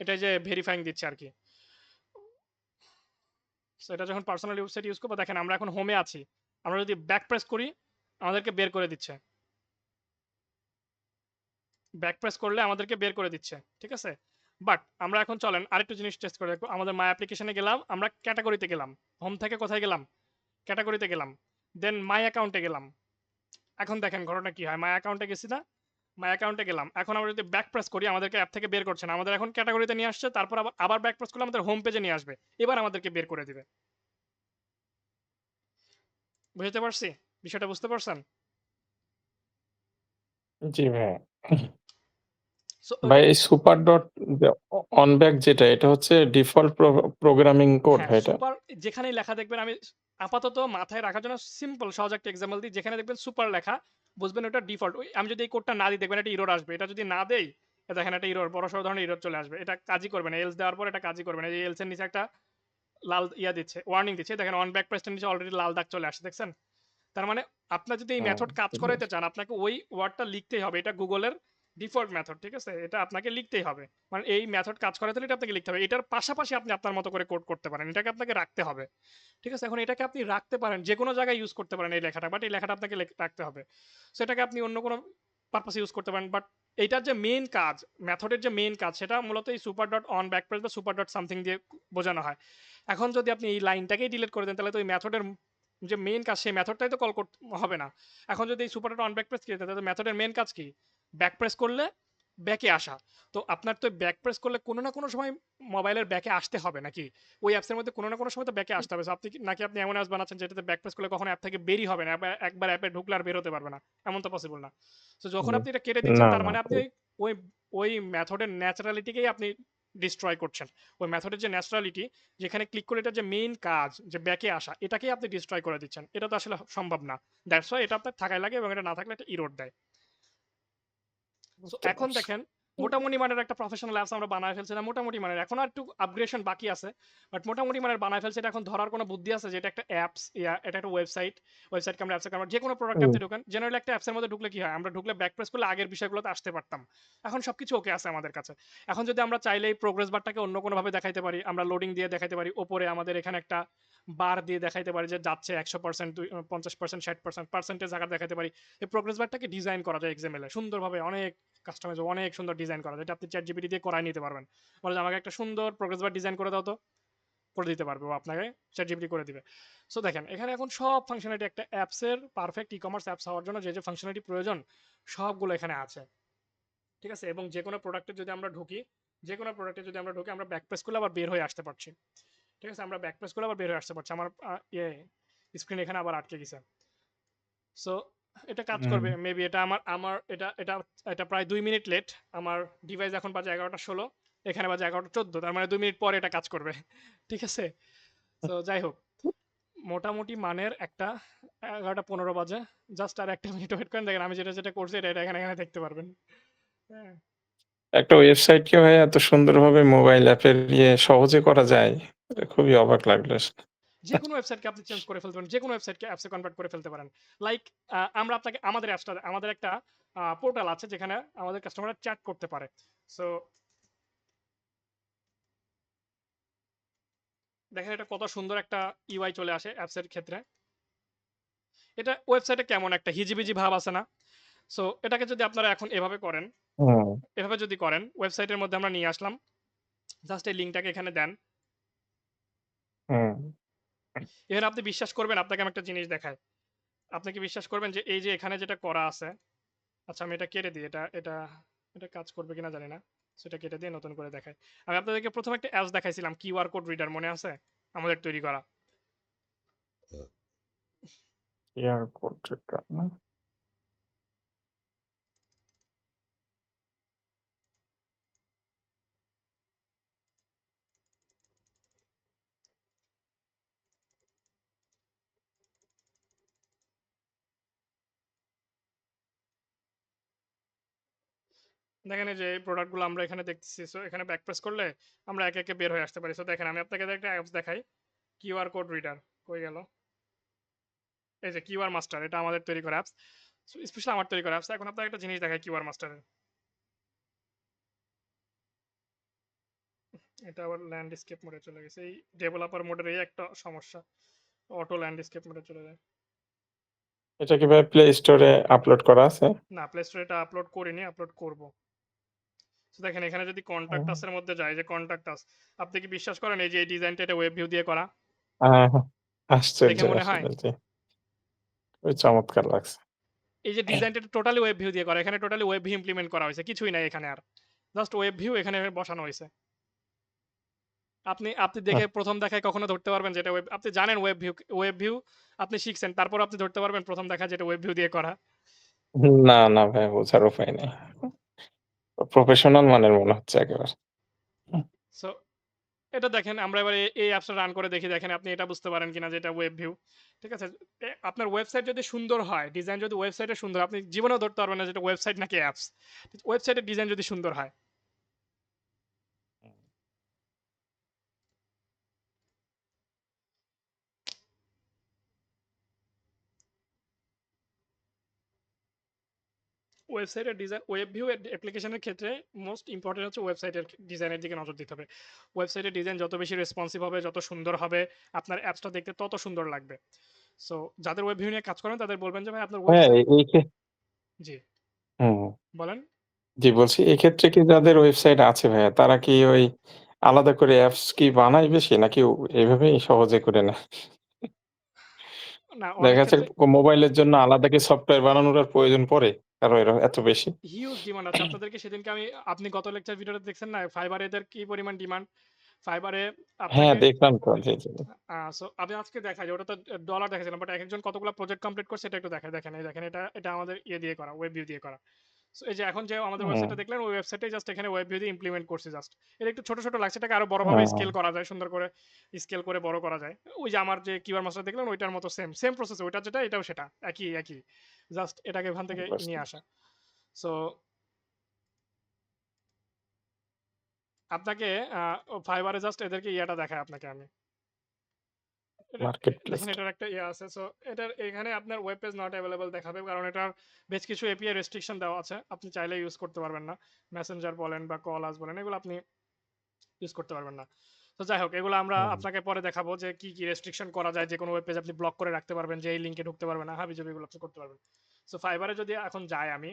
[SPEAKER 1] এটা যে ভেরিফাইং দিচ্ছে আর কি। সো এটা যখন পার্সোনাল ওয়েবসাইট ইউজ করবো, দেখেন আমরা এখন হোমে আছি, আমরা যদি ব্যাক প্রেস করি আমাদেরকে বের করে দিচ্ছে, ব্যাক প্রেস করলে আমাদেরকে বের করে দিচ্ছে, ঠিক আছে। বাট আমরা এখন চলেন আরেকটু জিনিস টেস্ট করে দেখবো। আমাদের মাই অ্যাপ্লিকেশনে গেলাম, আমরা ক্যাটাগরিতে গেলাম, হোম থেকে কোথায় গেলাম, ক্যাটাগরিতে গেলাম, দেন মাই অ্যাকাউন্টে গেলাম। এখন দেখেন ঘটনা কি হয়, মাই অ্যাকাউন্টে গেছি না, মাই অ্যাকাউন্টে গেলাম, এখন আমরা যদি ব্যাক প্রেস করি আমাদেরকে অ্যাপ থেকে বের করছে না, আমাদের এখন ক্যাটাগরিতে নিয়ে আসছে, তারপর আবার ব্যাক প্রেস করলে আমাদের হোম পেজে নিয়ে আসবে, এবার আমাদেরকে বের করে দিবে। বুঝতে পারছি? বিষয়টা বুঝতে পারছেন?
[SPEAKER 3] জি ভাই।
[SPEAKER 1] সো
[SPEAKER 3] ভাই এই সুপার ডট অন ব্যাক যেটা, এটা হচ্ছে ডিফল্ট প্রোগ্রামিং কোড
[SPEAKER 1] হ্যাঁ,
[SPEAKER 3] ভাই এটা?
[SPEAKER 1] সুপার যেখানেই লেখা দেখবেন, আমি আপাতত মাথায় রাখার জন্য সিম্পল সহজ একটা এক্সাম্পল দিই, যেখানে দেখবেন সুপার লেখা বুঝবেন ওটা ডিফল্ট। আমি যদি এই কোডটা না দিই দেখবেন একটা এরর আসবে। এটা যদি না দেই, দেখেন একটা এরর, বড়সড় ধরনের এরর চলে আসবে। এটা কাজই করবে না। এলস দেওয়ার পর এটা কাজই করবে না। এই এলস এর নিচে একটা লাল দিচ্ছে, ওয়ার্নিং দিচ্ছে। দেখেন অন ব্যাক প্রেসের নিচে অলরেডি লাল দাগ চলে আসছে, দেখছেন? তার মানে আপনার যদি এই মেথড কাজ
[SPEAKER 3] ঠিক
[SPEAKER 1] করাইতে
[SPEAKER 3] আছে।
[SPEAKER 1] চান, আপনাকে ওই ওয়ার্ডটা লিখতেই হবে। এটা গুগলের ডিফল্ট মেথড, ঠিক আছে? এটা আপনাকে লিখতেই হবে। মানে এই মেথড কাজ করাতে হলে এটা আপনাকে লিখতে হবে। এটার পাশাপাশি আপনি আপনার মতো করে কোড করতে পারেন। এটাকে আপনাকে রাখতে হবে। ঠিক আছে? এখন এটাকে আপনি রাখতে পারেন, যে কোনো জায়গায় ইউজ করতে পারেন এই লেখাটা, বাট এই লেখাটা আপনাকে রাখতে হবে। সো এটাকে আপনি অন্য কোনো পারপাসে ইউজ করতে পারেন, বাট এইটার যে মেইন কাজ, মেথডের যে মেইন কাজ, সেটা মূলত এই সুপার ডট অন ব্যাকপ্রেস বা সুপার ডট সামথিং দিয়ে বোঝানো হয়। এখন যদি আপনি এই লাইনটাকেই ডিলিট করে দেন, তাহলে তো ওই মেথডের যে মেইন কাজ, সেই মেথডটাই তো কল করতে হবে না। এখন যদি এই সুপার ডট অন ব্যাকপ্রেস কি, তাহলে মেথডের মেইন কাজ কি? ব্যাকপ্রেস করলে ব্যাকে আসা। তো আপনার তো ব্যাকপ্রেস করলে কোনো না কোনো সময় মোবাইলের ব্যাকে আসতে হবে নাকি? ওই অ্যাপসের মধ্যে কোনো না কোনো সময় তো ব্যাকে আসতে হবে। So আপনি নাকি আপনি এমন অ্যাপস বানাচ্ছেন যেটাতে ব্যাক প্রেস করলে কখনো অ্যাপ থেকে বেরই হবে না, একবার অ্যাপে ঢুকলে আর বের হতে পারবে না? এমন তো পসিবল না। সো যখন
[SPEAKER 3] হুম,
[SPEAKER 1] আপনি এটা কেটে দিচ্ছেন,
[SPEAKER 3] না
[SPEAKER 1] তার
[SPEAKER 3] না
[SPEAKER 1] মানে আপনি ওই ওই মেথডের ন্যাচারালিটিকেই আপনি ডিস্ট্রয় করছেন। ওই মেথডের যে ন্যাচারালিটি, যেখানে ক্লিক করে এটার যে মেইন কাজ, যে ব্যাকে আসা, এটাকেই আপনি ডিস্ট্রয় করে দিচ্ছেন। এটা তো আসলে সম্ভব না। দ্যাটস ওয়াই এটা আপনার থাকাই লাগে, এবং এটা না থাকলে একটা ইরর দেয়। সো
[SPEAKER 3] বুঝতে
[SPEAKER 1] এখন
[SPEAKER 3] পারছি।
[SPEAKER 1] দেখেন মোটামুটি মানের একটা প্রফেশনাল অ্যাপস আমরা বানায় ফেলছি না? মোটামুটি মানের, এখন আর একটু আপগ্রেডেশন বাকি আছে, বাট মোটামুটি মানের বানায় ফেলছি। এটা এখন ধরার কোনো বুদ্ধি আছে যে এটা একটা অ্যাপস, এটা একটা ওয়েবসাইটকে আমরা অ্যাপসে কনভার্ট, যে কোনো প্রোডাক্টে
[SPEAKER 3] হুম,
[SPEAKER 1] আপনি ঢোকেন, জেনারেলি একটা অ্যাপসের মধ্যে ঢুকলে কি হয়, আমরা ঢুকলে ব্যাক প্রেস করলে আগের বিষয়গুলোতে আসতে পারতাম। এখন সবকিছু ওকে আছে আমাদের কাছে। এখন যদি আমরা চাইলে এই প্রোগ্রেস বারটাকে অন্য কোনোভাবে দেখাইতে পারি, আমরা লোডিং দিয়ে দেখাইতে পারি, ওপরে আমাদের এখানে একটা বার দিয়ে দেখাইতে পারি যে যাচ্ছে 100%, 50%, 60% পার্সেন্টেজ আকার দেখাতে পারি। এই প্রোগ্রেস বারটাকে ডিজাইন করা যায় এক্সএমএল এ সুন্দরভাবে, অনেক কাস্টমাইজ, অনেক সুন্দর ডিজাইন করা যায়, এটা আপনি চ্যাট জিপিটি দিয়ে করাই নিতে পারবেন। বলে যে আমাকে একটা সুন্দর প্রোগ্রেস বার ডিজাইন করে দাও, তো করে দিতে পারবে, ও আপনাকে চ্যাট জিপিটি করে দিবে। সো দেখেন এখানে এখন সব ফাংশনালিটি, একটা অ্যাপসের পারফেক্ট ই কমার্স অ্যাপস হওয়ার জন্য যে যে ফাংশনালিটি প্রয়োজন, সবগুলো এখানে আছে। ঠিক আছে? এবং যে কোনো প্রোডাক্টে যদি আমরা ঢুকি, আমরা ব্যাক প্রেস করলে আবার বের হয়ে আসতে পারছি। ঠিক আছে? আমরা ব্যাক প্রেস করলে আবার বের হয়ে আসতে পারছি। আমার স্ক্রিন এখানে আবার আটকে গেছে। সো এটা কাজ
[SPEAKER 3] হুম।
[SPEAKER 1] করবে মেবি। এটা আমার আমার এটা এটা এটা প্রায় 2 মিনিট লেট। আমার ডিভাইস এখন বাজে 11টা 16, এখানে বাজে 11টা 14, তার মানে 2 মিনিট পরে এটা কাজ করবে। ঠিক আছে? তো যাই হোক, মোটামুটি মানের একটা 11টা 15 বাজে। জাস্ট আর 1 মিনিট ওয়েট করেন, দেখেন আমি যেটা যেটা করছি এটা এটা এখানে এখানে দেখতে পারবেন। হ্যাঁ,
[SPEAKER 3] একটা ওয়েবসাইটকে ভাই এত সুন্দরভাবে মোবাইল অ্যাপের সহজে করা যায়। এটা খুবই অবাক লাগলো আসলে।
[SPEAKER 1] যে কোনো ওয়েবসাইটকে আপনি চেঞ্জ করে ফেলতে পারেন, যে কোনো ওয়েবসাইটকে অ্যাপসে কনভার্ট করে ফেলতে পারেন। লাইক আমরা আপনাকে আমাদের অ্যাপসটা, আমাদের একটা পোর্টাল আছে যেখানে আমাদের কাস্টমাররা চ্যাট করতে পারে। সো দেখেন এটা কত সুন্দর একটা ইউআই চলে আসে অ্যাপসের ক্ষেত্রে। এটা ওয়েবসাইটে কেমন একটা হিজিবিজি ভাব আছে না? সো এটাকে যদি আপনারা এখন এভাবে করেন,
[SPEAKER 3] হুম,
[SPEAKER 1] এভাবে যদি করেন, ওয়েবসাইটের মধ্যে আমরা নিয়ে আসলাম, জাস্ট এই লিঙ্কটাকে এখানে দেন।
[SPEAKER 3] হুম।
[SPEAKER 1] এখানে আপনি বিশ্বাস করবেন, আপনাকে আমি একটা জিনিস দেখাই। আপনি কি বিশ্বাস করবেন যে এই যে এখানে যেটা করা আছে, আচ্ছা আমি এটা কেটে দিই, এটা এটা কাজ করবে কিনা জানি না। সেটা কেটে দিয়ে নতুন করে দেখাই। আমি আপনাদেরকে প্রথমে একটা অ্যাপস দেখাইছিলাম, কিউআর কোড রিডার, মনে আছে? আমাদের তৈরি করা।
[SPEAKER 3] কিউআর কোড টা না?
[SPEAKER 1] দেখেন এই যে প্রোডাক্টগুলো আমরা এখানে দেখতেছি, সো এখানে ব্যাক প্রেস করলে আমরা একে একে বের হয়ে আসতে পারি। সো দেখেন আমি আপনাকে একটা অ্যাপস দেখাই, কিউআর কোড রিডার। কই গেল? এই যে কিউআর মাস্টার, এটা আমাদের তৈরি করা অ্যাপস, স্পেশালি আমার তৈরি করা অ্যাপস। এখন আপনাকে একটা জিনিস দেখাই কিউআর মাস্টারের। এটা আবার ল্যান্ডস্কেপ মোডে চলে গেছে। এই ডেভেলপার মোডের এই একটা সমস্যা, অটো ল্যান্ডস্কেপ মোডে চলে যায়।
[SPEAKER 3] এটা কি ভাই প্লে স্টোরে আপলোড করা আছে?
[SPEAKER 1] না, প্লে স্টোরে এটা আপলোড করিনি, আপলোড করব। তো দেখেন এখানে যদি কন্টাক্ট
[SPEAKER 3] হুম।
[SPEAKER 1] আস এর মধ্যে যায়, যে কন্টাক্ট আস, আপনি কি বিশ্বাস করেন এই যে এই ডিজাইনটা এটা ওয়েব ভিউ দিয়ে করা?
[SPEAKER 3] হ্যাঁ, হ্যাঁ। আশ্চর্য
[SPEAKER 1] দেখে মনে হয়
[SPEAKER 3] আসলে যে খুবই চমৎকার লাগছে।
[SPEAKER 1] এই যে ডিজাইনটা টোটালি ওয়েব ভিউ দিয়ে করা, এখানে টোটালি ওয়েব ভিউ ইমপ্লিমেন্ট করা হয়েছে, কিছুই নাই এখানে আর, জাস্ট ওয়েব ভিউ এখানে বসানো হয়েছে। আপনি আপনি
[SPEAKER 3] হুম,
[SPEAKER 1] দেখে প্রথম দেখায় কখনো ধরতে পারবেন যেটা ওয়েব, আপনি জানেন ওয়েব ভিউ আপনি শিখছেন, তারপর আপনি ধরতে পারবেন প্রথম দেখা যেটা ওয়েব ভিউ দিয়ে করা?
[SPEAKER 3] না, না ভাই বোঝার উপায় নেই। প্রফেশনাল মানের মনে হচ্ছে একেবারে। হুম,
[SPEAKER 1] সো এটা দেখেন আমরা এবার এই অ্যাপসটা রান করে দেখি, দেখেন আপনি এটা বুঝতে পারেন কিনা যে এটা ওয়েব ভিউ। ঠিক আছে? আপনার ওয়েবসাইট যদি সুন্দর হয়, ডিজাইন যদি ওয়েবসাইটে সুন্দর হয়, আপনি জীবনেও ধরতে পারবেন না যে এটা ওয়েবসাইট নাকি অ্যাপস। ওয়েবসাইটের ডিজাইন যদি সুন্দর হয়। ওয়েবসাইটের ডিজাইন, ওয়েব ভিউ অ্যাপ্লিকেশনের ক্ষেত্রে মোস্ট ইম্পর্টেন্ট হচ্ছে ওয়েবসাইটের ডিজাইনের দিকে নজর দিতে হবে। ওয়েবসাইটের ডিজাইন যত বেশি রেসপন্সিভ হবে, যত সুন্দর হবে, আপনার অ্যাপসটা দেখতে তত সুন্দর লাগবে। সো যাদের ওয়েব ভিউ নিয়ে কাজ করেন তাদের বলবেন যে ভাই আপনার
[SPEAKER 3] হ্যাঁ,
[SPEAKER 1] ওয়েবসাইট।
[SPEAKER 3] এই
[SPEAKER 1] জি,
[SPEAKER 3] হুম,
[SPEAKER 1] বলেন।
[SPEAKER 3] জি বলছি এক্ষেত্রে কি যাদের ওয়েবসাইট আছে ভাইয়া তারা কি ওই আলাদা করে অ্যাপস কি বানায় বেশি নাকি এভাবেই সহজে করে নেয়?
[SPEAKER 1] না,
[SPEAKER 3] দেখা
[SPEAKER 1] অনেক
[SPEAKER 3] যাচ্ছে
[SPEAKER 1] ক্ষেত্রে
[SPEAKER 3] মোবাইলের জন্য আলাদা কি সফটওয়্যার বানানোর আর প্রয়োজন পড়ে কারো এত বেশি?
[SPEAKER 1] হিউজ ডিমান্ড আছে। আপনাদেরকে সেদিনকে আপনি গত লেকচার ভিডিওতে দেখছেন না ফাইবারে এদের কি পরিমাণ ডিমান্ড। ফাইবারে
[SPEAKER 3] হ্যাঁ,
[SPEAKER 1] আপনাকে
[SPEAKER 3] দেখলাম তো। জি, জি।
[SPEAKER 1] সো আমি আজকে দেখাই যে ওটা তো ডলার দেখাছিলাম, বাট একজন কতগুলো প্রজেক্ট কমপ্লিট করছে এটা একটু দেখায়। দেখেন, এই দেখেন, এটা এটা আমাদের ইয়ে দিয়ে করা, ওয়েব ভিউ দিয়ে করা। সো এই যে এখন যে আমাদের
[SPEAKER 3] হুম,
[SPEAKER 1] ওয়েবসাইটটা দেখলেন, ওই ওয়েবসাইটে জাস্ট এখানে ওয়েব ভিউ দিয়ে ইমপ্লিমেন্ট করছি জাস্ট। এটা একটু ছোট ছোট লাগছে, এটাকে আরো বড়ভাবে
[SPEAKER 3] হুম,
[SPEAKER 1] স্কেল করা যায়, সুন্দর করে স্কেল করে বড় করা যায়। ওই যে আমার যে কিউআর মাস্টার দেখলেন ওইটার মতো সেম সেম প্রসেস, ওইটা যেটা এটাও সেটা একই একই, জাস্ট এটাকে ওখান থেকে
[SPEAKER 3] বুঝতে
[SPEAKER 1] নিয়ে আসা। সো আপনাকে ফাইবারে জাস্ট এদেরকে ইয়াটা দেখায় আপনাকে আমি।
[SPEAKER 3] মার্কেট
[SPEAKER 1] দেখেন
[SPEAKER 3] প্লেসটা।
[SPEAKER 1] এটার একটা ইয়ে আছে। সো এটার এখানে আপনার ওয়েব পেজ নট অ্যাভেলেবল দেখাবে, কারণ এটার বেশ কিছু এপিআই রেস্ট্রিকশন দেওয়া আছে, আপনি চাইলে ইউজ করতে পারবেন না। মেসেঞ্জার বলেন বা কল আস বলেন, এগুলো আপনি ইউজ করতে পারবেন না। তো যাই হোক, এগুলো আমরা
[SPEAKER 3] হুম,
[SPEAKER 1] আপনাকে পরে দেখাবো যে কি কি রেস্ট্রিকশন করা যায়, যে কোনো ওয়েব পেজ আপনি ব্লক করে রাখতে পারবেন, যে এই লিঙ্কে ঢুকতে পারবেন না, হাবিজাবি এগুলো আপনি করতে পারবেন। সো ফাইবারে যদি এখন যাই আমি,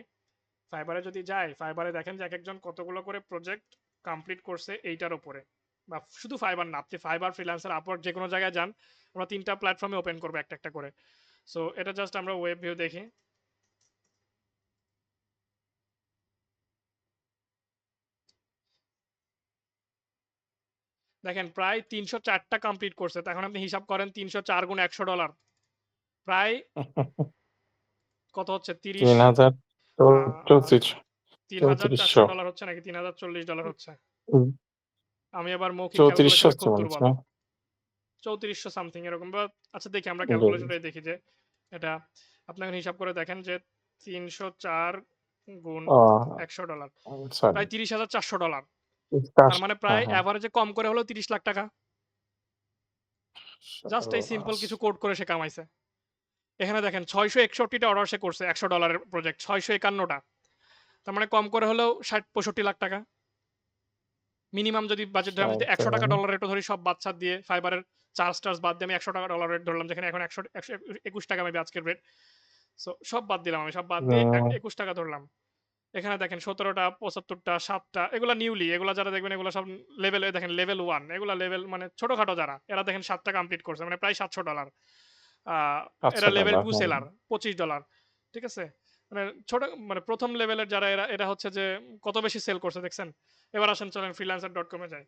[SPEAKER 1] ফাইবারে যদি যাই, ফাইবারে দেখেন যে একজন কতগুলো করে প্রজেক্ট কমপ্লিট করছে এইটার উপরে। বা শুধু ফাইবার না, আপনি ফাইবার, ফ্রিল্যান্সার, আপওয়ার্ক যে কোনো জায়গায় যান, আমরা 3টা প্ল্যাটফর্মে ওপেন করবো একটা একটা করে। সো এটা জাস্ট আমরা ওয়েব ভিউ দেখি। দেখেন প্রায় 304টা কমপ্লিট করছে, তখন আপনি হিসাব করেন 304 গুণ $100, প্রায় কত হচ্ছে, 30,
[SPEAKER 3] ৩,০০০
[SPEAKER 1] $3,400
[SPEAKER 3] 3400
[SPEAKER 1] হচ্ছে নাকি $3,040 হচ্ছে।
[SPEAKER 3] হুম,
[SPEAKER 1] আমি আবার মৌখিক
[SPEAKER 3] 3400
[SPEAKER 1] ক্যালকুলেশনে
[SPEAKER 3] হচ্ছে
[SPEAKER 1] খুব
[SPEAKER 3] মনে হচ্ছে
[SPEAKER 1] দুর্বল।
[SPEAKER 3] না?
[SPEAKER 1] 3400 সামথিং এরকম বা। আচ্ছা দেখি, আমরা
[SPEAKER 3] জি,
[SPEAKER 1] ক্যালকুলেশনটাই দেখি যে এটা আপনাকে হিসাব করে দেখেন যে 304 গুণ
[SPEAKER 3] ও
[SPEAKER 1] $100,
[SPEAKER 3] সরি
[SPEAKER 1] প্রায় $30,400। তার মানে
[SPEAKER 3] হ্যাঁ,
[SPEAKER 1] প্রায়
[SPEAKER 3] হ্যাঁ।
[SPEAKER 1] অ্যাভারেজে কম করে হলেও 30 লাখ টাকা জাস্ট এই সিম্পল
[SPEAKER 3] সর্বনাশ!
[SPEAKER 1] কিছু কোড করে সে কামাইছে। এখানে দেখেন 661টা অর্ডার সে করছে, $100 প্রজেক্ট 651টা। তার মানে কম করে হলেও 60-65 লাখ টাকা মিনিমাম। যদি বাজেট ধরে আমি যদি 100 টাকা
[SPEAKER 3] 61
[SPEAKER 1] ডলার রেটও ধরি, সব বাদ সাদ দিয়ে ফাইবারের চার্জ টার্জ বাদ দিয়ে আমি 100 টাকা ডলার রেট ধরলাম, যেখানে এখন 121 টাকা মেবি আজকের রেট। সো সব বাদ দিলাম, আমি সব বাদ দিয়ে
[SPEAKER 3] হুম,
[SPEAKER 1] 21 টাকা ধরলাম। এখানে দেখেন 17টা, 75টা, 7টা, এগুলা নিউলি, এগুলা যারা দেখবেন এগুলো সব লেভেল, দেখেন লেভেল 1, এগুলা লেভেল মানে ছোটখাটো যারা, এরা দেখেন 7টা কমপ্লিট করছে, মানে প্রায় $700। আহ এরা লেভেল
[SPEAKER 3] $500
[SPEAKER 1] 2
[SPEAKER 3] হুম।
[SPEAKER 1] সেলার, $25। ঠিক আছে? মানে ছোট, মানে প্রথম লেভেলের যারা, এরা এরা হচ্ছে যে কত বেশি সেল করছে দেখছেন। এবার আসেন, চলেন freelancer.com-এ যাই।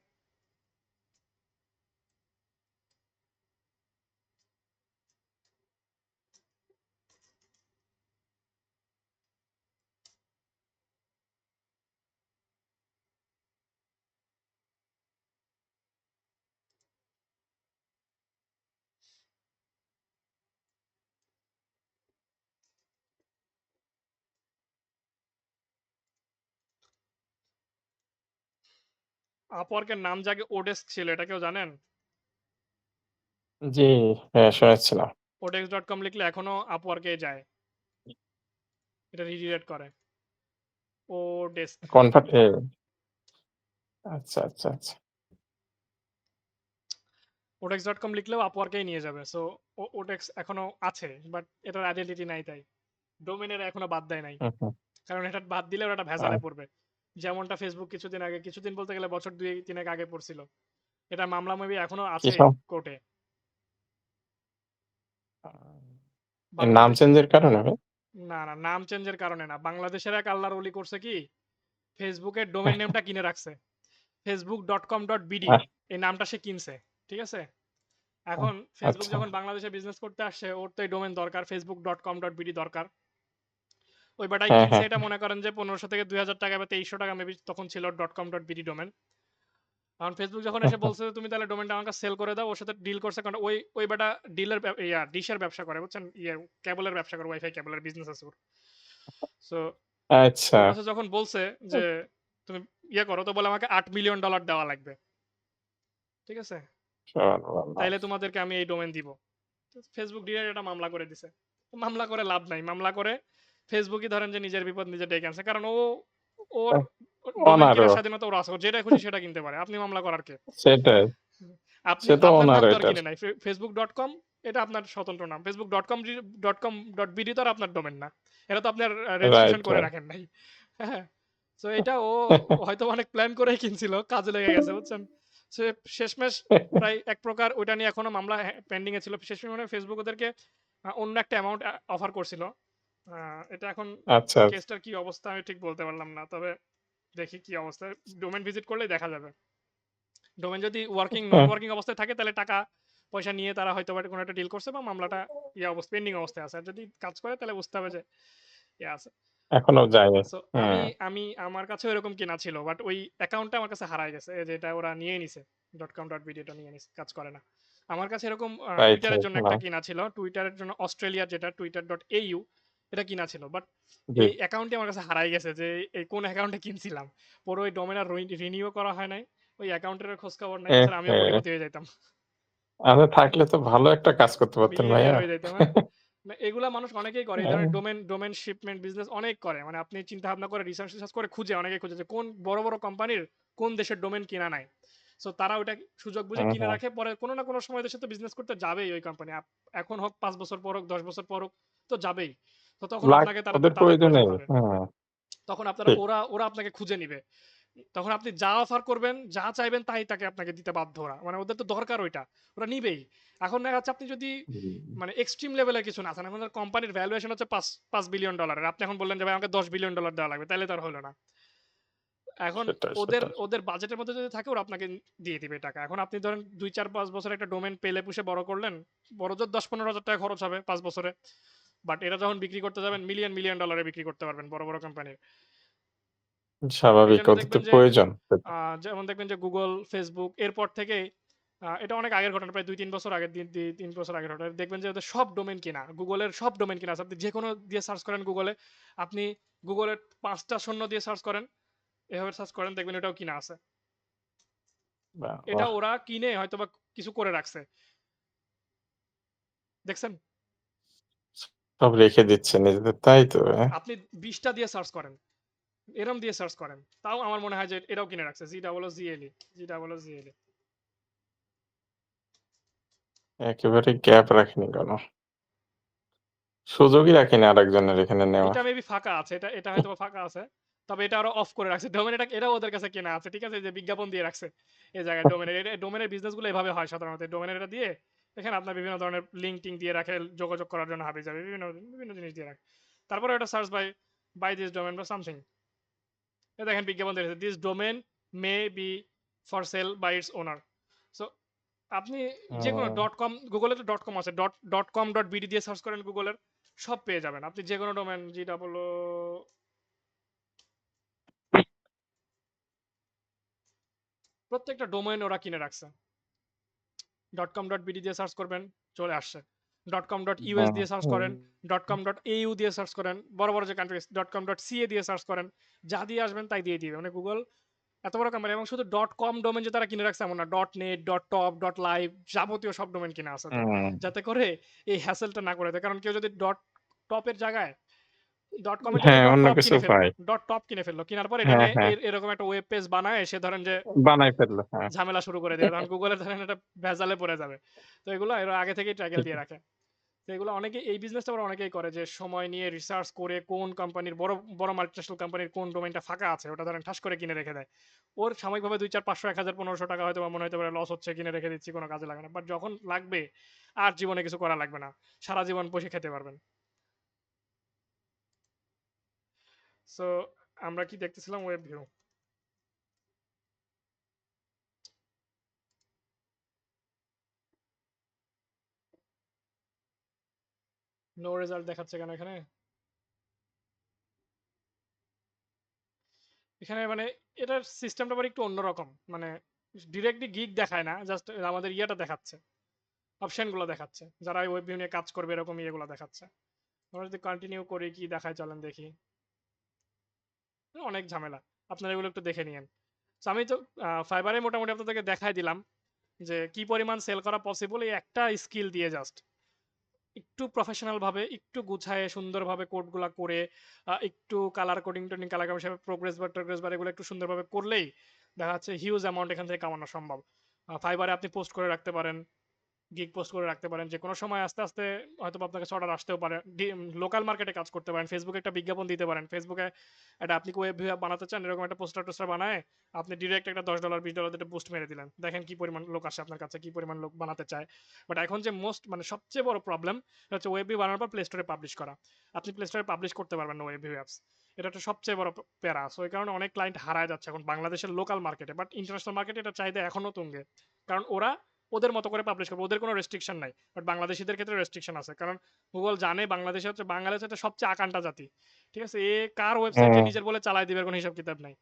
[SPEAKER 1] আপওয়ার্কের নাম যে আগে ওডেস্ক ছিল, এটা কেউ জানেন?
[SPEAKER 3] জি, হ্যাঁ শুনেছিলাম।
[SPEAKER 1] odesk.com লিখলে এখনো আপওয়ার্কে যায়, এটা রিডিরেক্ট করে ওডেস্ক।
[SPEAKER 3] কনভার্ট আচ্ছা, আচ্ছা, আচ্ছা।
[SPEAKER 1] odex.com লিখলেও আপওয়ার্কেই নিয়ে যাবে। সো ওডেক্স এখনো আছে, বাট এটার আইডেন্টিটি নাই, তাই ডোমেনের এখনো বাদ দেয় নাই।
[SPEAKER 3] হুম, হুম।
[SPEAKER 1] কারণ এটা বাদ দিলে ওটা ভেজালে
[SPEAKER 3] আর
[SPEAKER 1] পড়বে। যেমনটা ফেসবুক কিছুদিন আগে, কিছুদিন বলতে গেলে বছর 2-3 আগে পড়ছিল। এটা মামলা মেবি এখনো
[SPEAKER 3] কি
[SPEAKER 1] আছে
[SPEAKER 3] সব
[SPEAKER 1] কোর্টে।
[SPEAKER 3] এর নাম
[SPEAKER 1] বাংলাদেশ,
[SPEAKER 3] চেঞ্জের কারণে ভাই?
[SPEAKER 1] না না, নাম চেঞ্জের কারণে না। বাংলাদেশের এক আল্লাহর ওলি করছে কি, ফেসবুকের ডোমেন নেমটা কিনে রাখছে, facebook.com.bd,
[SPEAKER 3] আহ
[SPEAKER 1] এই নামটা সে কিনছে। ঠিক আছে?
[SPEAKER 3] আহ
[SPEAKER 1] এখন ফেসবুক
[SPEAKER 3] আচ্ছা।
[SPEAKER 1] যখন বাংলাদেশে বিজনেস করতে আসছে, ওর তো এই ডোমেন দরকার, facebook.com.bd দরকার। ওই বেটাই
[SPEAKER 3] হ্যাঁ,
[SPEAKER 1] কিনছে
[SPEAKER 3] হ্যাঁ।
[SPEAKER 1] এটা, মনে করেন যে 1500 থেকে 2000 টাকা বা 2300 টাকা মেবি তখন ছিল .com.bd ডোমেন। এখন ফেসবুক যখন এসে বলছে যে, "তুমি তাহলে ডোমেইনটা আমাকে সেল করে দাও।" ওর সাথে ডিল করছে কারণ ওই বেটা ডিলের ডিশের ব্যবসা করে বুঝছেন? কেবলের ব্যবসা করে, ওয়াইফাই কেবলের বিজনেস আছে ওর। সো
[SPEAKER 3] আচ্ছা।
[SPEAKER 1] ওর কাছে যখন বলছে যে, "তুমি করো" তো বলে আমাকে $8 মিলিয়ন দেওয়া লাগবে। ঠিক আছে?
[SPEAKER 3] সুবহানাল্লাহ।
[SPEAKER 1] তাইলে তোমাদেরকে আমি এই ডোমেইন দিব। তো ফেসবুক ডিরেক্ট এটা মামলা করে দিছে। মামলা করে লাভ নাই। মামলা করে ফেসবুকই ধরেন যে নিজের বিপদ নিজে ডেকে আনছে। কারণ ওর ডোমেইন
[SPEAKER 3] অনারও।
[SPEAKER 1] কেনার স্বাধীনতা ওর আছে। ও যেটা খুশি সেটা কিনতে পারে। আপনি মামলা করার কে?
[SPEAKER 3] সেটাই।
[SPEAKER 1] আপনি
[SPEAKER 3] সে তো
[SPEAKER 1] আপনার নাম
[SPEAKER 3] অনার
[SPEAKER 1] তো আর
[SPEAKER 3] এটার।
[SPEAKER 1] কিনে নাই। facebook.com এটা আপনার স্বতন্ত্র নাম। facebook.com.bd তো আর আপনার ডোমেইন না। এটা তো আপনার রেজিস্ট্রেশন
[SPEAKER 3] রাইট,
[SPEAKER 1] করে
[SPEAKER 3] রাইট।
[SPEAKER 1] রাখেন নাই। হ্যাঁ? সো এটা ও হয়তো অনেক প্ল্যান করেই কিনছিল। কাজে লেগে গেছে বুঝছেন? সে শেষমেশ প্রায় এক প্রকার ওইটা নিয়ে এখনো মামলা পেন্ডিং এ ছিল। শেষমেশ মনে হয় ফেসবুক ওদেরকে অন্য একটা অ্যামাউন্ট অফার করছিল। এটা এখন
[SPEAKER 3] আচ্ছা, আচ্ছা।
[SPEAKER 1] কেসটার কি অবস্থা আমি ঠিক বলতে পারলাম না। তবে দেখি কি অবস্থা। ডোমেইন ভিজিট করলেই দেখা যাবে। ডোমেইন যদি নন ওয়ার্কিং অবস্থায় থাকে তাহলে টাকা পয়সা নিয়ে তারা হয়তো বা কোনো একটা ডিল করছে বা মামলাটা পেন্ডিং অবস্থায় আছে। আর যদি কাজ করে তাহলে বুঝতে হবে যে আছে।
[SPEAKER 3] এখনো যায়নি।
[SPEAKER 1] সো আমি
[SPEAKER 3] হুম।
[SPEAKER 1] আমি আমার কাছেও এরকম কেনা ছিল। বাট ওই অ্যাকাউন্টটা আমার কাছে হারায় গেছে। যেটা ওরা নিয়ে নিছে। .com.bd টা নিয়ে নিছে। কাজ করে না। আমার কাছে এরকম
[SPEAKER 3] রাইট,
[SPEAKER 1] টুইটারের
[SPEAKER 3] রাইট।
[SPEAKER 1] জন্য
[SPEAKER 3] না।
[SPEAKER 1] একটা কিনা ছিল। টুইটারের জন্য অস্ট্রেলিয়ার যেটা twitter.au এটা কিনা ছিল। বাট
[SPEAKER 3] জি।
[SPEAKER 1] এই অ্যাকাউন্টটি আমার কাছে হারায় গেছে যে এই কোন অ্যাকাউন্টে কিনছিলাম। পরে ওই ডোমেন আর রিনিউ করা হয় নাই। ওই অ্যাকাউন্টের খোঁজ খবর নাই। তাছাড়া আমিও
[SPEAKER 3] এহে!
[SPEAKER 1] কোটিপতি হয়ে যাইতাম।
[SPEAKER 3] আচ্ছা থাকলে তো ভালো একটা কাজ করতে পারতেন
[SPEAKER 1] বিলিয়নিয়ার
[SPEAKER 3] ভাইয়া।
[SPEAKER 1] হয়ে যাইতাম, হ্যাঁ? না এগুলা মানুষ অনেকেই করে। এই
[SPEAKER 3] হ্যাঁ,
[SPEAKER 1] ধরনের ডোমেন শিপমেন্ট বিজনেস অনেক করে। মানে আপনি চিন্তা ভাবনা করে রিসার্চ করে খুঁজে অনেকে খুঁজে যে কোন বড় কোম্পানির কোন দেশের ডোমেন কিনা নাই। সো তারা ওইটা সুযোগ বুঝে
[SPEAKER 3] হুম,
[SPEAKER 1] কিনে
[SPEAKER 3] হুম।
[SPEAKER 1] রাখে। পরে কোনো না কোনো সময় দেশে তো বিজনেস করতে যাবেই ওই কোম্পানি। এখন হোক ৫ বছর পর হোক, ১০ বছর পর হোক তো যাবেই। তো তখন আপনাকে
[SPEAKER 3] ওদের
[SPEAKER 1] তাদের প্রয়োজন
[SPEAKER 3] প্রয়োজনেই।
[SPEAKER 1] হবে।
[SPEAKER 3] হুম,
[SPEAKER 1] তখন আপনারা
[SPEAKER 3] ঠিক।
[SPEAKER 1] ওরা আপনাকে খুঁজে নিবে। তখন আপনি যা অফার করবেন, যা চাইবেন তাই তাকে আপনাকে দিতে বাধ্য ওরা। মানে ওদের তো দরকার ওইটা। ওরা নিবেই। এখন দেখা যাচ্ছে আপনি যদি
[SPEAKER 3] হুম।
[SPEAKER 1] মানে এক্সট্রিম লেভেলের কিছু না আছেন। এখন কোম্পানির ভ্যালুয়েশন হচ্ছে $৫ বিলিয়ন। আপনি এখন বললেন যে ভাই আমাকে $১০ বিলিয়ন দেওয়া লাগবে। তাইলে তো আর হলো না। এখন
[SPEAKER 3] সেটাই,
[SPEAKER 1] ওদের
[SPEAKER 3] সেটাই।
[SPEAKER 1] ওদের বাজেটের মধ্যে যদি থাকে ওরা আপনাকে দিয়ে দিবে টাকা। এখন আপনি ধরেন ২, ৪, ৫ বছর একটা ডোমেইন পেলে পুষে বড় করলেন। বড় জোর $১০-১৫,০০০ খরচ হবে ৫ বছরে। বাট এটা যখন বিক্রি করতে যাবেন মিলিয়ন ডলারে বিক্রি করতে পারবেন বড় কোম্পানির।
[SPEAKER 3] স্বাভাবিক
[SPEAKER 1] এইজন্য
[SPEAKER 3] ওদের তো
[SPEAKER 1] দেখবেন যে
[SPEAKER 3] প্রয়োজন।
[SPEAKER 1] যেমন দেখবেন যে Google, Facebook এরপর থেকেই এটা অনেক আগের ঘটনা প্রায় ২-৩ বছর আগের ৩ বছর আগের ঘটনা। দেখবেন যে ওদের সব ডোমেইন কিনা। Google এর সব ডোমেইন কিনা আছে। আপনি যেকোনো দিয়ে সার্চ করেন Google এ। আপনি Google এর ৫ টা শূন্য দিয়ে সার্চ করেন। এভাবে সার্চ করেন দেখবেন এটাও কিনা আছে।
[SPEAKER 3] বাহ!
[SPEAKER 1] এটা
[SPEAKER 3] বাহ!
[SPEAKER 1] ওরা কিনে হয়তোবা কিছু করে রাখছে। দেখছেন?
[SPEAKER 3] সব রেখে দিচ্ছে নিজেদের। তাই তো, হ্যাঁ?
[SPEAKER 1] আপনি ২০ টা দিয়ে সার্চ করেন। এরম দিয়ে সার্চ করেন। তাও আমার মনে হয় যে এটাও কিনে রাখছে। GOOGLE GOOGLE
[SPEAKER 3] একেবারে গ্যাপ রাখেনি কোন। সুযোগই রাখেনি আরেকজনের এখানে নেওয়ার।
[SPEAKER 1] এটা মেবি ফাঁকা আছে। এটা হয়তোবা ফাঁকা আছে। তবে এটা ওরা অফ করে রাখছে। ডোমেইন এটাও ওদের কাছে কেনা আছে। ঠিক আছে? যে বিজ্ঞাপন দিয়ে রাখছে। এই জায়গায় ডোমেইনের বিজনেস গুলো এভাবে হয় সাধারণত। ডোমেইনের এটা দিয়ে এখানে আপনার বিভিন্ন ধরনের লিঙ্ক-টিঙ্ক দিয়ে রাখে যোগাযোগ করার জন্য হাবি-জাবি বিভিন্ন জিনিস দিয়ে রাখে। তারপরে ওটা সার্চ বাই দিস ডোমেইন বা সামথিং। দেখেন বিজ্ঞাপন দিয়ে রাখছে। This domain may be for sale by its owner. So আপনি যেকোনো
[SPEAKER 3] হুম।
[SPEAKER 1] .com Google এ তো .com আছে। .com.bd দিয়ে সার্চ করেন Google এর সব পেয়ে যাবেন। আপনি যেকোনো ডোমেইন প্রত্যেকটা ডোমেইন ওরা কিনে রাখছে। .com.bd দিয়ে সার্চ করবেন চলে আসছে। .com.us
[SPEAKER 3] হুম,
[SPEAKER 1] দিয়ে সার্চ
[SPEAKER 3] হুম।
[SPEAKER 1] করেন, .com.au দিয়ে সার্চ করেন, বড় যে কান্ট্রি .com.ca দিয়ে সার্চ করেন। যা দিয়ে আসবেন তাই দিয়ে দিবে। মানে Google এত বড় কোম্পানি এবং শুধু .com ডোমেইন যে তারা কিনে রাখছে এমন না। .net, .top, .live যাবতীয় সব ডোমেইন কিনা আছে ওদের।
[SPEAKER 3] হুম।
[SPEAKER 1] যাতে করে এই হ্যাসেলটা না করে দেয়। কারণ কেউ যদি .top এর জায়গায় .com এর জায়গায়
[SPEAKER 3] হ্যাঁ, অন্য
[SPEAKER 1] .top
[SPEAKER 3] কিছু
[SPEAKER 1] কিনে ফেললো।
[SPEAKER 3] পাই।
[SPEAKER 1] .top কিনে ফেললো। কিনার পর এটা
[SPEAKER 3] হ্যাঁ,
[SPEAKER 1] নিয়ে
[SPEAKER 3] হ্যাঁ।
[SPEAKER 1] এরকম একটা ওয়েব পেজ বানায় সে ধরেন যে
[SPEAKER 3] বানাই ফেললো। হ্যাঁ।
[SPEAKER 1] ঝামেলা শুরু করে দেবে। তখন গুগলের ধরেন একটা ভেজালে পড়ে যাবে। তো এগুলো এরা আগে থেকেই ট্র্যাকেল
[SPEAKER 3] ঠিক।
[SPEAKER 1] দিয়ে রাখে। তো এগুলো অনেকেই এই বিজনেসটা ওরা অনেকেই করে যে সময় নিয়ে রিসার্চ করে কোন কোম্পানির বড় মাল্টিন্যাশনাল কোম্পানির কোন ডোমেইনটা ফাঁকা আছে ওটা ধরেন ঠাস করে কিনে রেখে দেয়। ওর সাময়িকভাবে ২, ৪, ৫০০, ১০০০, ১৫০০ টাকা হয়তো বা মনে হতে পারে লস হচ্ছে কিনে রেখে দিচ্ছি কোনো কাজে লাগে না। বাট যখন লাগবে আর জীবনে কিছু করা লাগবে না। সারা জীবন বসে খেতে পারবেন। সো আমরা কি দেখতেছিলাম ওয়েব ভিউ। নো রেজাল্ট দেখাচ্ছে কেন এখানে? এখানে মানে এটার সিস্টেমটা আবার একটু অন্যরকম। মানে ডিরেক্টলি গিগ দেখায় না, জাস্ট আমাদের ইয়েটা দেখাচ্ছে, অপশনগুলো দেখাচ্ছে, যারা ওয়েব ভিউ নিয়ে কাজ করবে এরকম ইয়েগুলো দেখাচ্ছে। আমরা যদি কন্টিনিউ করি কি দেখায় চলেন দেখি। অনেক ঝামেলা, আপনারা এগুলো একটু দেখে নিয়েন। তো আমি তো ফাইবারে মোটামুটি আপনাদেরকে দেখাই দিলাম যে কি পরিমাণ সেল করা পসিবল এই একটা স্কিল দিয়ে, জাস্ট একটু প্রফেশনাল ভাবে, একটু গুছায় সুন্দরভাবে কোডগুলা করে, একটু কালার কোডিং টোডিং, কালার হিসাবে প্রোগ্রেস বার এগুলো একটু সুন্দরভাবে করলেই দেখা যাচ্ছে হিউজ অ্যামাউন্ট এখান থেকে কামানো সম্ভব। ফাইবারে আপনি পোস্ট করে রাখতে পারেন, গিগ পোস্ট করে রাখতে পারেন, যে কোনো সময় আস্তে আস্তে হয়তো আপনার কাছে অর্ডার আসতেও পারে। লোকাল মার্কেটে কাজ করতে পারেন, ফেসবুকে একটা বিজ্ঞাপন দিতে পারেন, ফেসবুকে একটা আপনি ওয়েব বানাতে চান এরকম একটা পোস্টার টোস্টার বানায় আপনি ডিরেক্ট একটা $10 $20 বুস্ট মেরে দিলেন, দেখেন কি পরিমাণ লোক আসে আপনার কাছে, কি পরিমাণ লোক বানাতে চায়। বাট এখন যে মোস্ট মানে সবচেয়ে বড় প্রবলেম হচ্ছে ওয়েব ভিউ বানানোর পর প্লে স্টোরে পাবলিশ করা। আপনি প্লে স্টোরে পাবলিশ করতে পারবেন না ওয়েব ভিউ অ্যাপস, এটা একটা সবচেয়ে বড় প্যারা। সো এই কারণে অনেক ক্লায়েন্ট হারায় যাচ্ছে এখন বাংলাদেশের লোকাল মার্কেটে, বাট ইন্টারন্যাশনাল মার্কেটে এটা চাহিদা এখনো তুঙ্গে, কারণ ওরা ওদের মতো করে পাবলিশ করবে, ওদের কোনো রেস্ট্রিকশন নাই। বাট বাংলাদেশিদের ক্ষেত্রে রেস্ট্রিকশন আছে, কারণ গুগল জানে বাংলাদেশে হচ্ছে বাঙালি হচ্ছে সবচেয়ে আকাঙ্ক্ষা জাতি। ঠিক আছে, এ কার ওয়েবসাইট যে
[SPEAKER 3] হুম,
[SPEAKER 1] নিজের বলে চালায় দিবে কোনো হিসাব কিতাব নাই।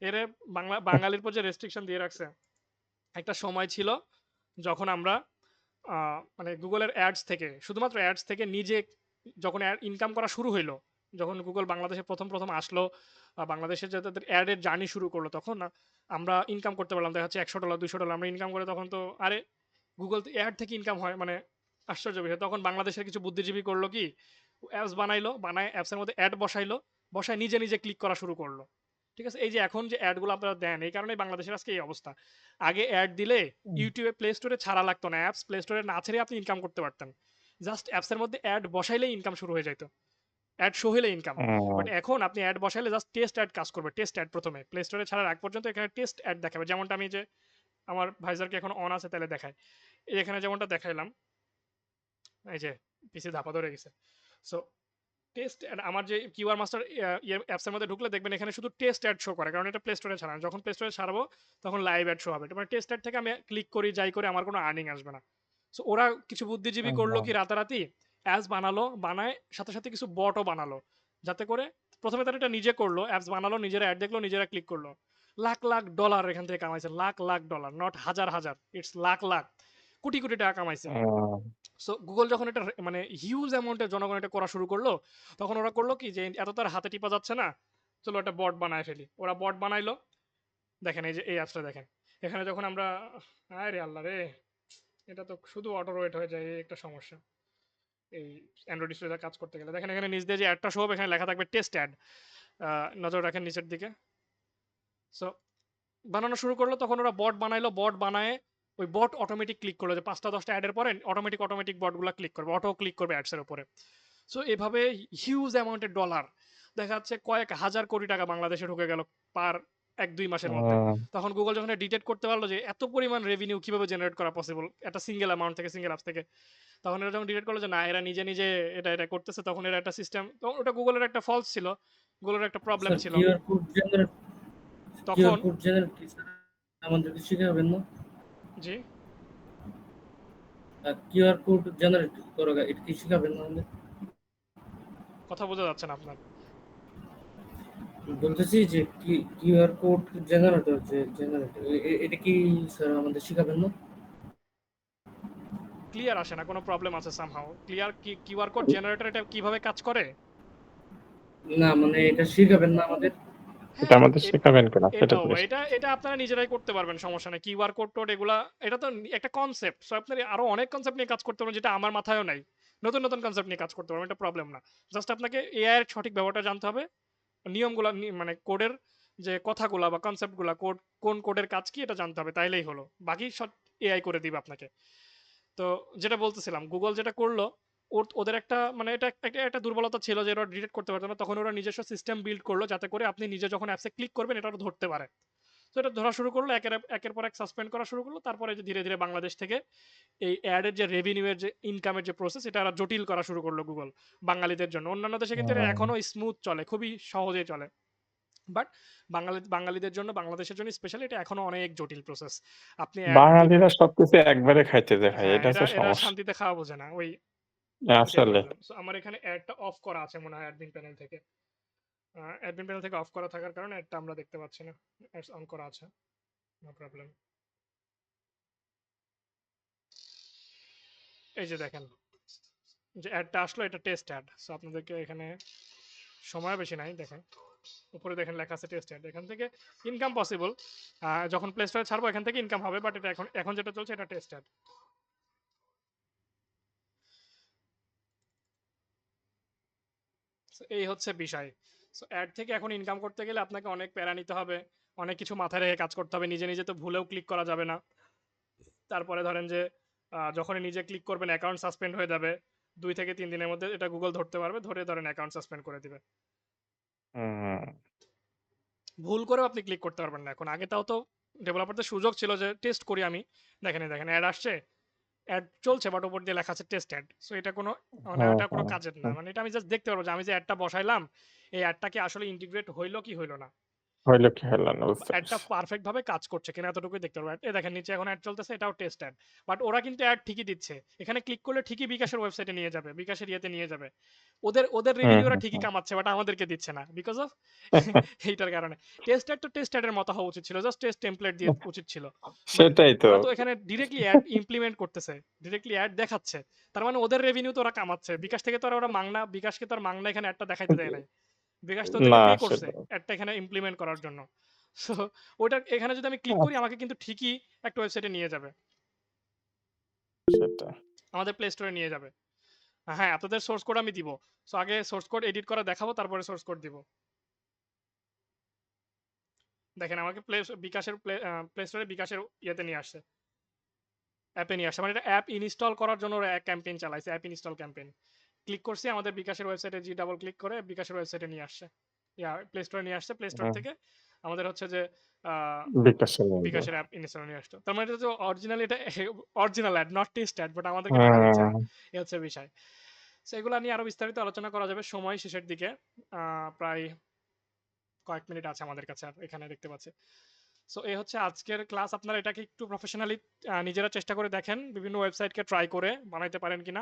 [SPEAKER 1] এরে বাঙালির পর যে রেস্ট্রিকশন দিয়ে রাখছে। একটা সময় ছিল যখন আমরা মানে গুগলের অ্যাডস থেকে, শুধুমাত্র অ্যাডস থেকে নিজে যখন ইনকাম করা শুরু হইলো, যখন গুগল বাংলাদেশে প্রথম প্রথম আসলো, বাংলাদেশে যে তাদের অ্যাডের জার্নি শুরু করলো, তখন না আমরা ইনকাম করতে পারলাম দেখা যাচ্ছে $100 $200 আমরা ইনকাম করে, তখন তো আরে গুগল অ্যাড থেকে ইনকাম হয় মানে আশ্চর্য বিষয়। তখন বাংলাদেশের কিছু বুদ্ধিজীবী করলো কি, অ্যাপস বানাইলো, বানায় অ্যাপসের মধ্যে অ্যাড বসাইলো, বসায় নিজে নিজে ক্লিক করা শুরু করলো। ঠিক আছে, এই যে এখন যে অ্যাডগুলো আপনারা দেন এই কারণে বাংলাদেশের আজকে এই অবস্থা। আগে অ্যাড দিলে ইউটিউবে প্লে স্টোরে ছাড়া লাগতো না, অ্যাপস প্লে স্টোরে না ছেড়ে আপনি ইনকাম করতে পারতেন, জাস্ট অ্যাপসের মধ্যে অ্যাড বসাইলেই ইনকাম শুরু হয়ে যেত, অ্যাড শো হলে ইনকাম। বাট
[SPEAKER 3] হুম,
[SPEAKER 1] এখন আপনি অ্যাড বসাইলে জাস্ট টেস্ট অ্যাড কাজ করবে, টেস্ট অ্যাড প্রথমে প্লে স্টোরে ছাড়ার আগ পর্যন্ত এখানে টেস্ট অ্যাড দেখাবে, যেমনটা আমি যে আমার ভাইজারকে এখন অন আছে তাহলে দেখায়, এখানে যেমনটা দেখাইলাম, এই যে পিসি ধাপা ধরে গেছে। সো টেস্ট অ্যাড আমার যে কিউআর মাস্টার অ্যাপসের মধ্যে ঢুকলে দেখবেন এখানে শুধু টেস্ট অ্যাড শো করে, কারণ এটা প্লে স্টোরে ছাড়া, যখন প্লে স্টোরে ছাড়বো তখন লাইভ অ্যাড শো হবে, মানে টেস্ট অ্যাড থেকে আমি ক্লিক করি যাই করে আমার কোনো আর্নিং আসবে না। সো ওরা কিছু বুদ্ধিজীবী করলো
[SPEAKER 3] হুম,
[SPEAKER 1] কি রাতারাতি অ্যাপস বানালো, বানায় সাথে সাথে কিছু বটও বানালো, যাতে করে প্রথমে তারা এটা নিজে করলো, অ্যাপস বানালো, নিজেরা অ্যাড দেখলো, নিজেরা ক্লিক করলো, লাখ লাখ ডলার এখান থেকে কামাইছে, লাখ লাখ ডলার, নট হাজার হাজার, ইটস লাখ লাখ, কোটি কোটি টাকা কামাইছে।
[SPEAKER 3] হুম,
[SPEAKER 1] সো গুগল যখন এটা মানে হিউজ অ্যামাউন্টের জনগণ এটা করা শুরু করলো, তখন ওরা করলো কি যে এত তার হাতে টিপা যাচ্ছে না, চলো একটা বট বানায় ফেলি। ওরা বট বানাইলো, দেখেন এই যে এই অ্যাপসটা দেখেন, এখানে যখন আমরা, আরে আল্লাহ রে, এটা তো শুধু অটো রোয়েট হয়ে যায়, এই একটা সমস্যা এই অ্যান্ড্রয়েড ডিসপ্লেতে কাজ করতে গেলে। দেখেন এখানে নিচ দিয়ে যে অ্যাডটা শো হবে এখানে লেখা থাকবে টেস্ট অ্যাড, নজর রাখেন নিচের দিকে। সো বানানো শুরু করলো, তখন ওরা বট বানাইলো, বট বানায় ওই বট অটোমেটিক ক্লিক করলো, যে 5টা 10টা অ্যাডের পরে অটোমেটিক বটগুলো ক্লিক করবে, অটো ক্লিক করবে অ্যাডসের উপরে। সো এভাবে হিউজ অ্যামাউন্টের ডলার, দেখা যাচ্ছে কয়েক হাজার কোটি টাকা বাংলাদেশে ঢুকে গেল পার 1-2 মাসের মধ্যে।
[SPEAKER 3] হুম।
[SPEAKER 1] তখন গুগল যখন ডিটেক্ট করতে পারলো যে এত পরিমাণ রেভিনিউ কিভাবে জেনারেট করা পসিবল একটা সিঙ্গেল অ্যামাউন্ট থেকে, সিঙ্গেল অ্যাপস থেকে, তখন এরা যখন ডিটেক্ট করলো যে না এরা নিজে নিজে এটা করতেছে, তখন এরা একটা সিস্টেম, তখন ওটা গুগলের একটা ফলস ছিল, গুগলের একটা প্রবলেম
[SPEAKER 2] স্যার
[SPEAKER 1] ছিল
[SPEAKER 2] কিউআর
[SPEAKER 1] তখন।
[SPEAKER 2] কোড জেনারেট আমাদেরকে শিখাবেন না?
[SPEAKER 1] জি,
[SPEAKER 2] কিউআর কোড জেনারেট করো এটা কি শিখাবেন না আমাদের?
[SPEAKER 1] কথা বোঝা যাচ্ছে না আপনার।
[SPEAKER 2] বলতেছি যে কিউআর কোড জেনারেটর যে জেনারেট এটা কি স্যার আমাদের শিখাবেন না?
[SPEAKER 1] ক্লিয়ার আসে না, কোনো প্রবলেম আছে সামহাউ, ক্লিয়ার কি কিউআর কোড জেনারেটর এটা কিভাবে কাজ করে?
[SPEAKER 2] না মানে এটা শিখাবেন না আমাদের?
[SPEAKER 3] এটা
[SPEAKER 1] হ্যাঁ,
[SPEAKER 3] আমাদের শেখাবেন কিনা সেটা
[SPEAKER 1] এটাও
[SPEAKER 3] জিজ্ঞেস
[SPEAKER 1] এটা এটা আপনারা নিজেরাই করতে পারবেন, সমস্যা নেই। কিউআর কোড টোড এগুলা, এটা তো একটা কনসেপ্ট, সো আপনি আরো অনেক কনসেপ্ট নিয়ে কাজ করতে পারবেন যেটা আমার মাথায়ও নাই, নতুন নতুন কনসেপ্ট নিয়ে কাজ করতে পারবেন, এটা প্রবলেম না। জাস্ট আপনাকে এআই এর সঠিক ব্যবহারটা জানতে হবে, নিয়মগুলা মানে কোডের যে কথাগুলা বা কনসেপ্টগুলা, কোড কোন কোডের কাজ কি এটা জানতে হবে, তাইলেই হলো, বাকি সব এআই করে দিবে আপনাকে। তো যেটা বলতেছিলাম, গুগল যেটা করলো, ওদের একটা মানে এটা একটা দুর্বলতা ছিল যে ওরা ডিটেক্ট করতে পারতো না, তখন ওরা নিজস্ব সিস্টেম বিল্ড করলো যাতে করে আপনি নিজে যখন অ্যাপসে ক্লিক করবেন এটা ওরা ধরতে পারে। তো এটা ধরা শুরু করলো, একের পর এক সাসপেন্ড করা শুরু করলো, তারপরে যে ধীরে ধীরে বাংলাদেশ থেকে এই অ্যাডের যে রেভিনিউ এর যে ইনকামের যে প্রসেস এটা ওরা জটিল করা শুরু করলো গুগল বাঙালিদের জন্য। অন্যান্য দেশে কিন্তু এটা এখনো স্মুথ চলে, খুবই সহজে চলে, বাট বাঙালিদের জন্য, বাংলাদেশের জন্য স্পেশালি এটা এখনো অনেক জটিল প্রসেস। আপনি অ্যাড দিবেন,
[SPEAKER 3] বাঙালিরা সবকিছু একবারে খাইতে যায় ভাই,
[SPEAKER 1] হ্যাঁ
[SPEAKER 3] এটা
[SPEAKER 1] এরা
[SPEAKER 3] হচ্ছে
[SPEAKER 1] এরা
[SPEAKER 3] সমস্যা
[SPEAKER 1] শান্তিতে খাওয়া বোঝে না, ওইটাই
[SPEAKER 3] আসলে।
[SPEAKER 1] প্রবলেম। সো আমার এখানে অ্যাডটা অফ করা আছে মনে হয় অ্যাডমিন প্যানেল থেকে, অ্যাডমিন প্যানেল থেকে অফ করা থাকার কারণে অ্যাডটা আমরা দেখতে পাচ্ছি না, অ্যাডস অন করা আছে, নো প্রবলেম। এই যে দেখেন যে অ্যাডটা আসলো, এটা টেস্ট অ্যাড। সো আপনাদেরকে এখানে সময় বেশি নাই, দেখেন উপরে দেখেন লেখা আছে টেস্ট অ্যাড। এখান থেকে ইনকাম পসিবল, যখন প্লে স্টোরে ছাড়বো এখান থেকে ইনকাম হবে, বাট এটা এখন এখন যেটা চলছে এটা টেস্ট অ্যাড। এই হচ্ছে বিষয়। সো অ্যাড থেকে এখন ইনকাম করতে গেলে আপনাকে অনেক প্যারা নিতে হবে, অনেক কিছু মাথায় রেখে কাজ করতে হবে, নিজে নিজে তো ভুলেও ক্লিক করা যাবে না। তারপরে ধরেন যে যখনই নিজে ক্লিক করবেন অ্যাকাউন্ট সাসপেন্ড হয়ে যাবে, 2 থেকে 3 দিনের মধ্যে এটা গুগল ধরতে পারবে, ধরে ধরেন অ্যাকাউন্ট সাসপেন্ড করে দিবে।
[SPEAKER 3] হুম,
[SPEAKER 1] ভুল করেও আপনি ক্লিক করতে পারবেন না এখন। আগে তাও তো ডেভেলপারদের সুযোগ ছিল যে টেস্ট করি আমি, দেখেন এই দেখেন অ্যাড আসছে, অ্যাড চলছে, বাট উপর দিয়ে লেখা আছে টেস্ট অ্যাড। সো এটা কোনো মানে
[SPEAKER 3] হুম,
[SPEAKER 1] এটা কোনো
[SPEAKER 3] হুম,
[SPEAKER 1] কাজের না,
[SPEAKER 3] হুম।
[SPEAKER 1] মানে এটা আমি জাস্ট দেখতে পারবো যে আমি যে অ্যাডটা বসাইলাম এই অ্যাডটা কি আসলে ইন্টিগ্রেট হইলো কি হইলো না,
[SPEAKER 3] হইল কি হইল না বুঝতে
[SPEAKER 1] অ্যাডটা
[SPEAKER 3] পারছি।
[SPEAKER 1] পারফেক্ট ভাবে কাজ করছে কিনা এতটুকুই দেখতে পারবো। এই দেখেন নিচে এখন অ্যাড চলতেছে, এটাও টেস্ট অ্যাড, বাট ওরা কিন্তু অ্যাড ঠিকই দিচ্ছে। এখানে ক্লিক করলে ঠিকই বিকাশের ওয়েবসাইটে নিয়ে যাবে, বিকাশের ইয়েতে নিয়ে যাবে, ওদের ওদের
[SPEAKER 3] হুম,
[SPEAKER 1] রেভিনিউ ওরা
[SPEAKER 3] হুম,
[SPEAKER 1] ঠিকই
[SPEAKER 3] হুম।
[SPEAKER 1] কামাচ্ছে, বাট আমাদেরকে দিচ্ছে না বিকজ অফ এইটার কারণে। টেস্ট অ্যাড তো টেস্ট অ্যাডের মতো হওয়া উচিত ছিল, জাস্ট টেস্ট টেমপ্লেট দিয়ে উচিত ছিল, বাট
[SPEAKER 3] সেটাই তো।
[SPEAKER 1] ওরা তো এখানে ডিরেক্টলি অ্যাড ইমপ্লিমেন্ট করতেছে, ডিরেক্টলি অ্যাড দেখাচ্ছে। তার মানে ওদের রেভিনিউ তো ওরা কামাচ্ছে, বিকাশ থেকে তো আর ওরা মাংনা, বিকাশকে তো আর মাংনা এখানে অ্যাডটা দেখাইতে দেয় নাই, বিকাশ তো ওদেরকে
[SPEAKER 3] না
[SPEAKER 1] পে করছে
[SPEAKER 3] সেটাই।
[SPEAKER 1] অ্যাডটা এখানে ইমপ্লিমেন্ট করার জন্য। সো ওটা এখানে যদি আমি ক্লিক করি
[SPEAKER 3] আচ্ছা,
[SPEAKER 1] আমাকে কিন্তু ঠিকই একটা ওয়েবসাইটে নিয়ে যাবে,
[SPEAKER 3] সেটাই।
[SPEAKER 1] আমাদের প্লে স্টোরে নিয়ে যাবে। হ্যাঁ, আপনাদের সোর্স কোড আমি দিব। সো আগে সোর্স কোড এডিট করা দেখাবো, তারপরে সোর্স কোড দিব। দেখেন আমাকে বিকাশের প্লে স্টোরে বিকাশের ইয়েতে নিয়ে আসছে, অ্যাপে নিয়ে আসছে, মানে এটা অ্যাপ ইনস্টল করার জন্য ওরা এক ক্যাম্পেইন চালাইছে, অ্যাপ ইনস্টল ক্যাম্পেইন। ক্লিক করছি আমাদের বিকাশের ওয়েবসাইটে, জি ডাবল ক্লিক করে বিকাশের ওয়েবসাইটে নিয়ে আসছে, প্লে স্টোরে নিয়ে আসছে। প্লে স্টোর
[SPEAKER 3] হুম,
[SPEAKER 1] থেকে আমাদের হচ্ছে যে আহ,
[SPEAKER 3] বিকাশে নিয়ে যাও।
[SPEAKER 1] বিকাশের অ্যাপ ইনস্টল নিয়ে আসতো। তার মানে এটা তো অরিজিনাল, এটা original ad, not test ad, but আমাদেরকে টাকা দিচ্ছে না।
[SPEAKER 3] হুম,
[SPEAKER 1] এ হচ্ছে বিষয়। সো এগুলো নিয়ে আরো বিস্তারিত আলোচনা করা যাবে সময় শেষের দিকে, প্রায় কয়েক মিনিট আছে আমাদের কাছে আর, এখানে দেখতে পাচ্ছি। সো এই হচ্ছে আজকের ক্লাস। আপনারা এটাকে একটু প্রফেশনালি নিজেরা চেষ্টা করে দেখেন, বিভিন্ন ওয়েবসাইটকে ট্রাই করে বানাইতে পারেন কিনা।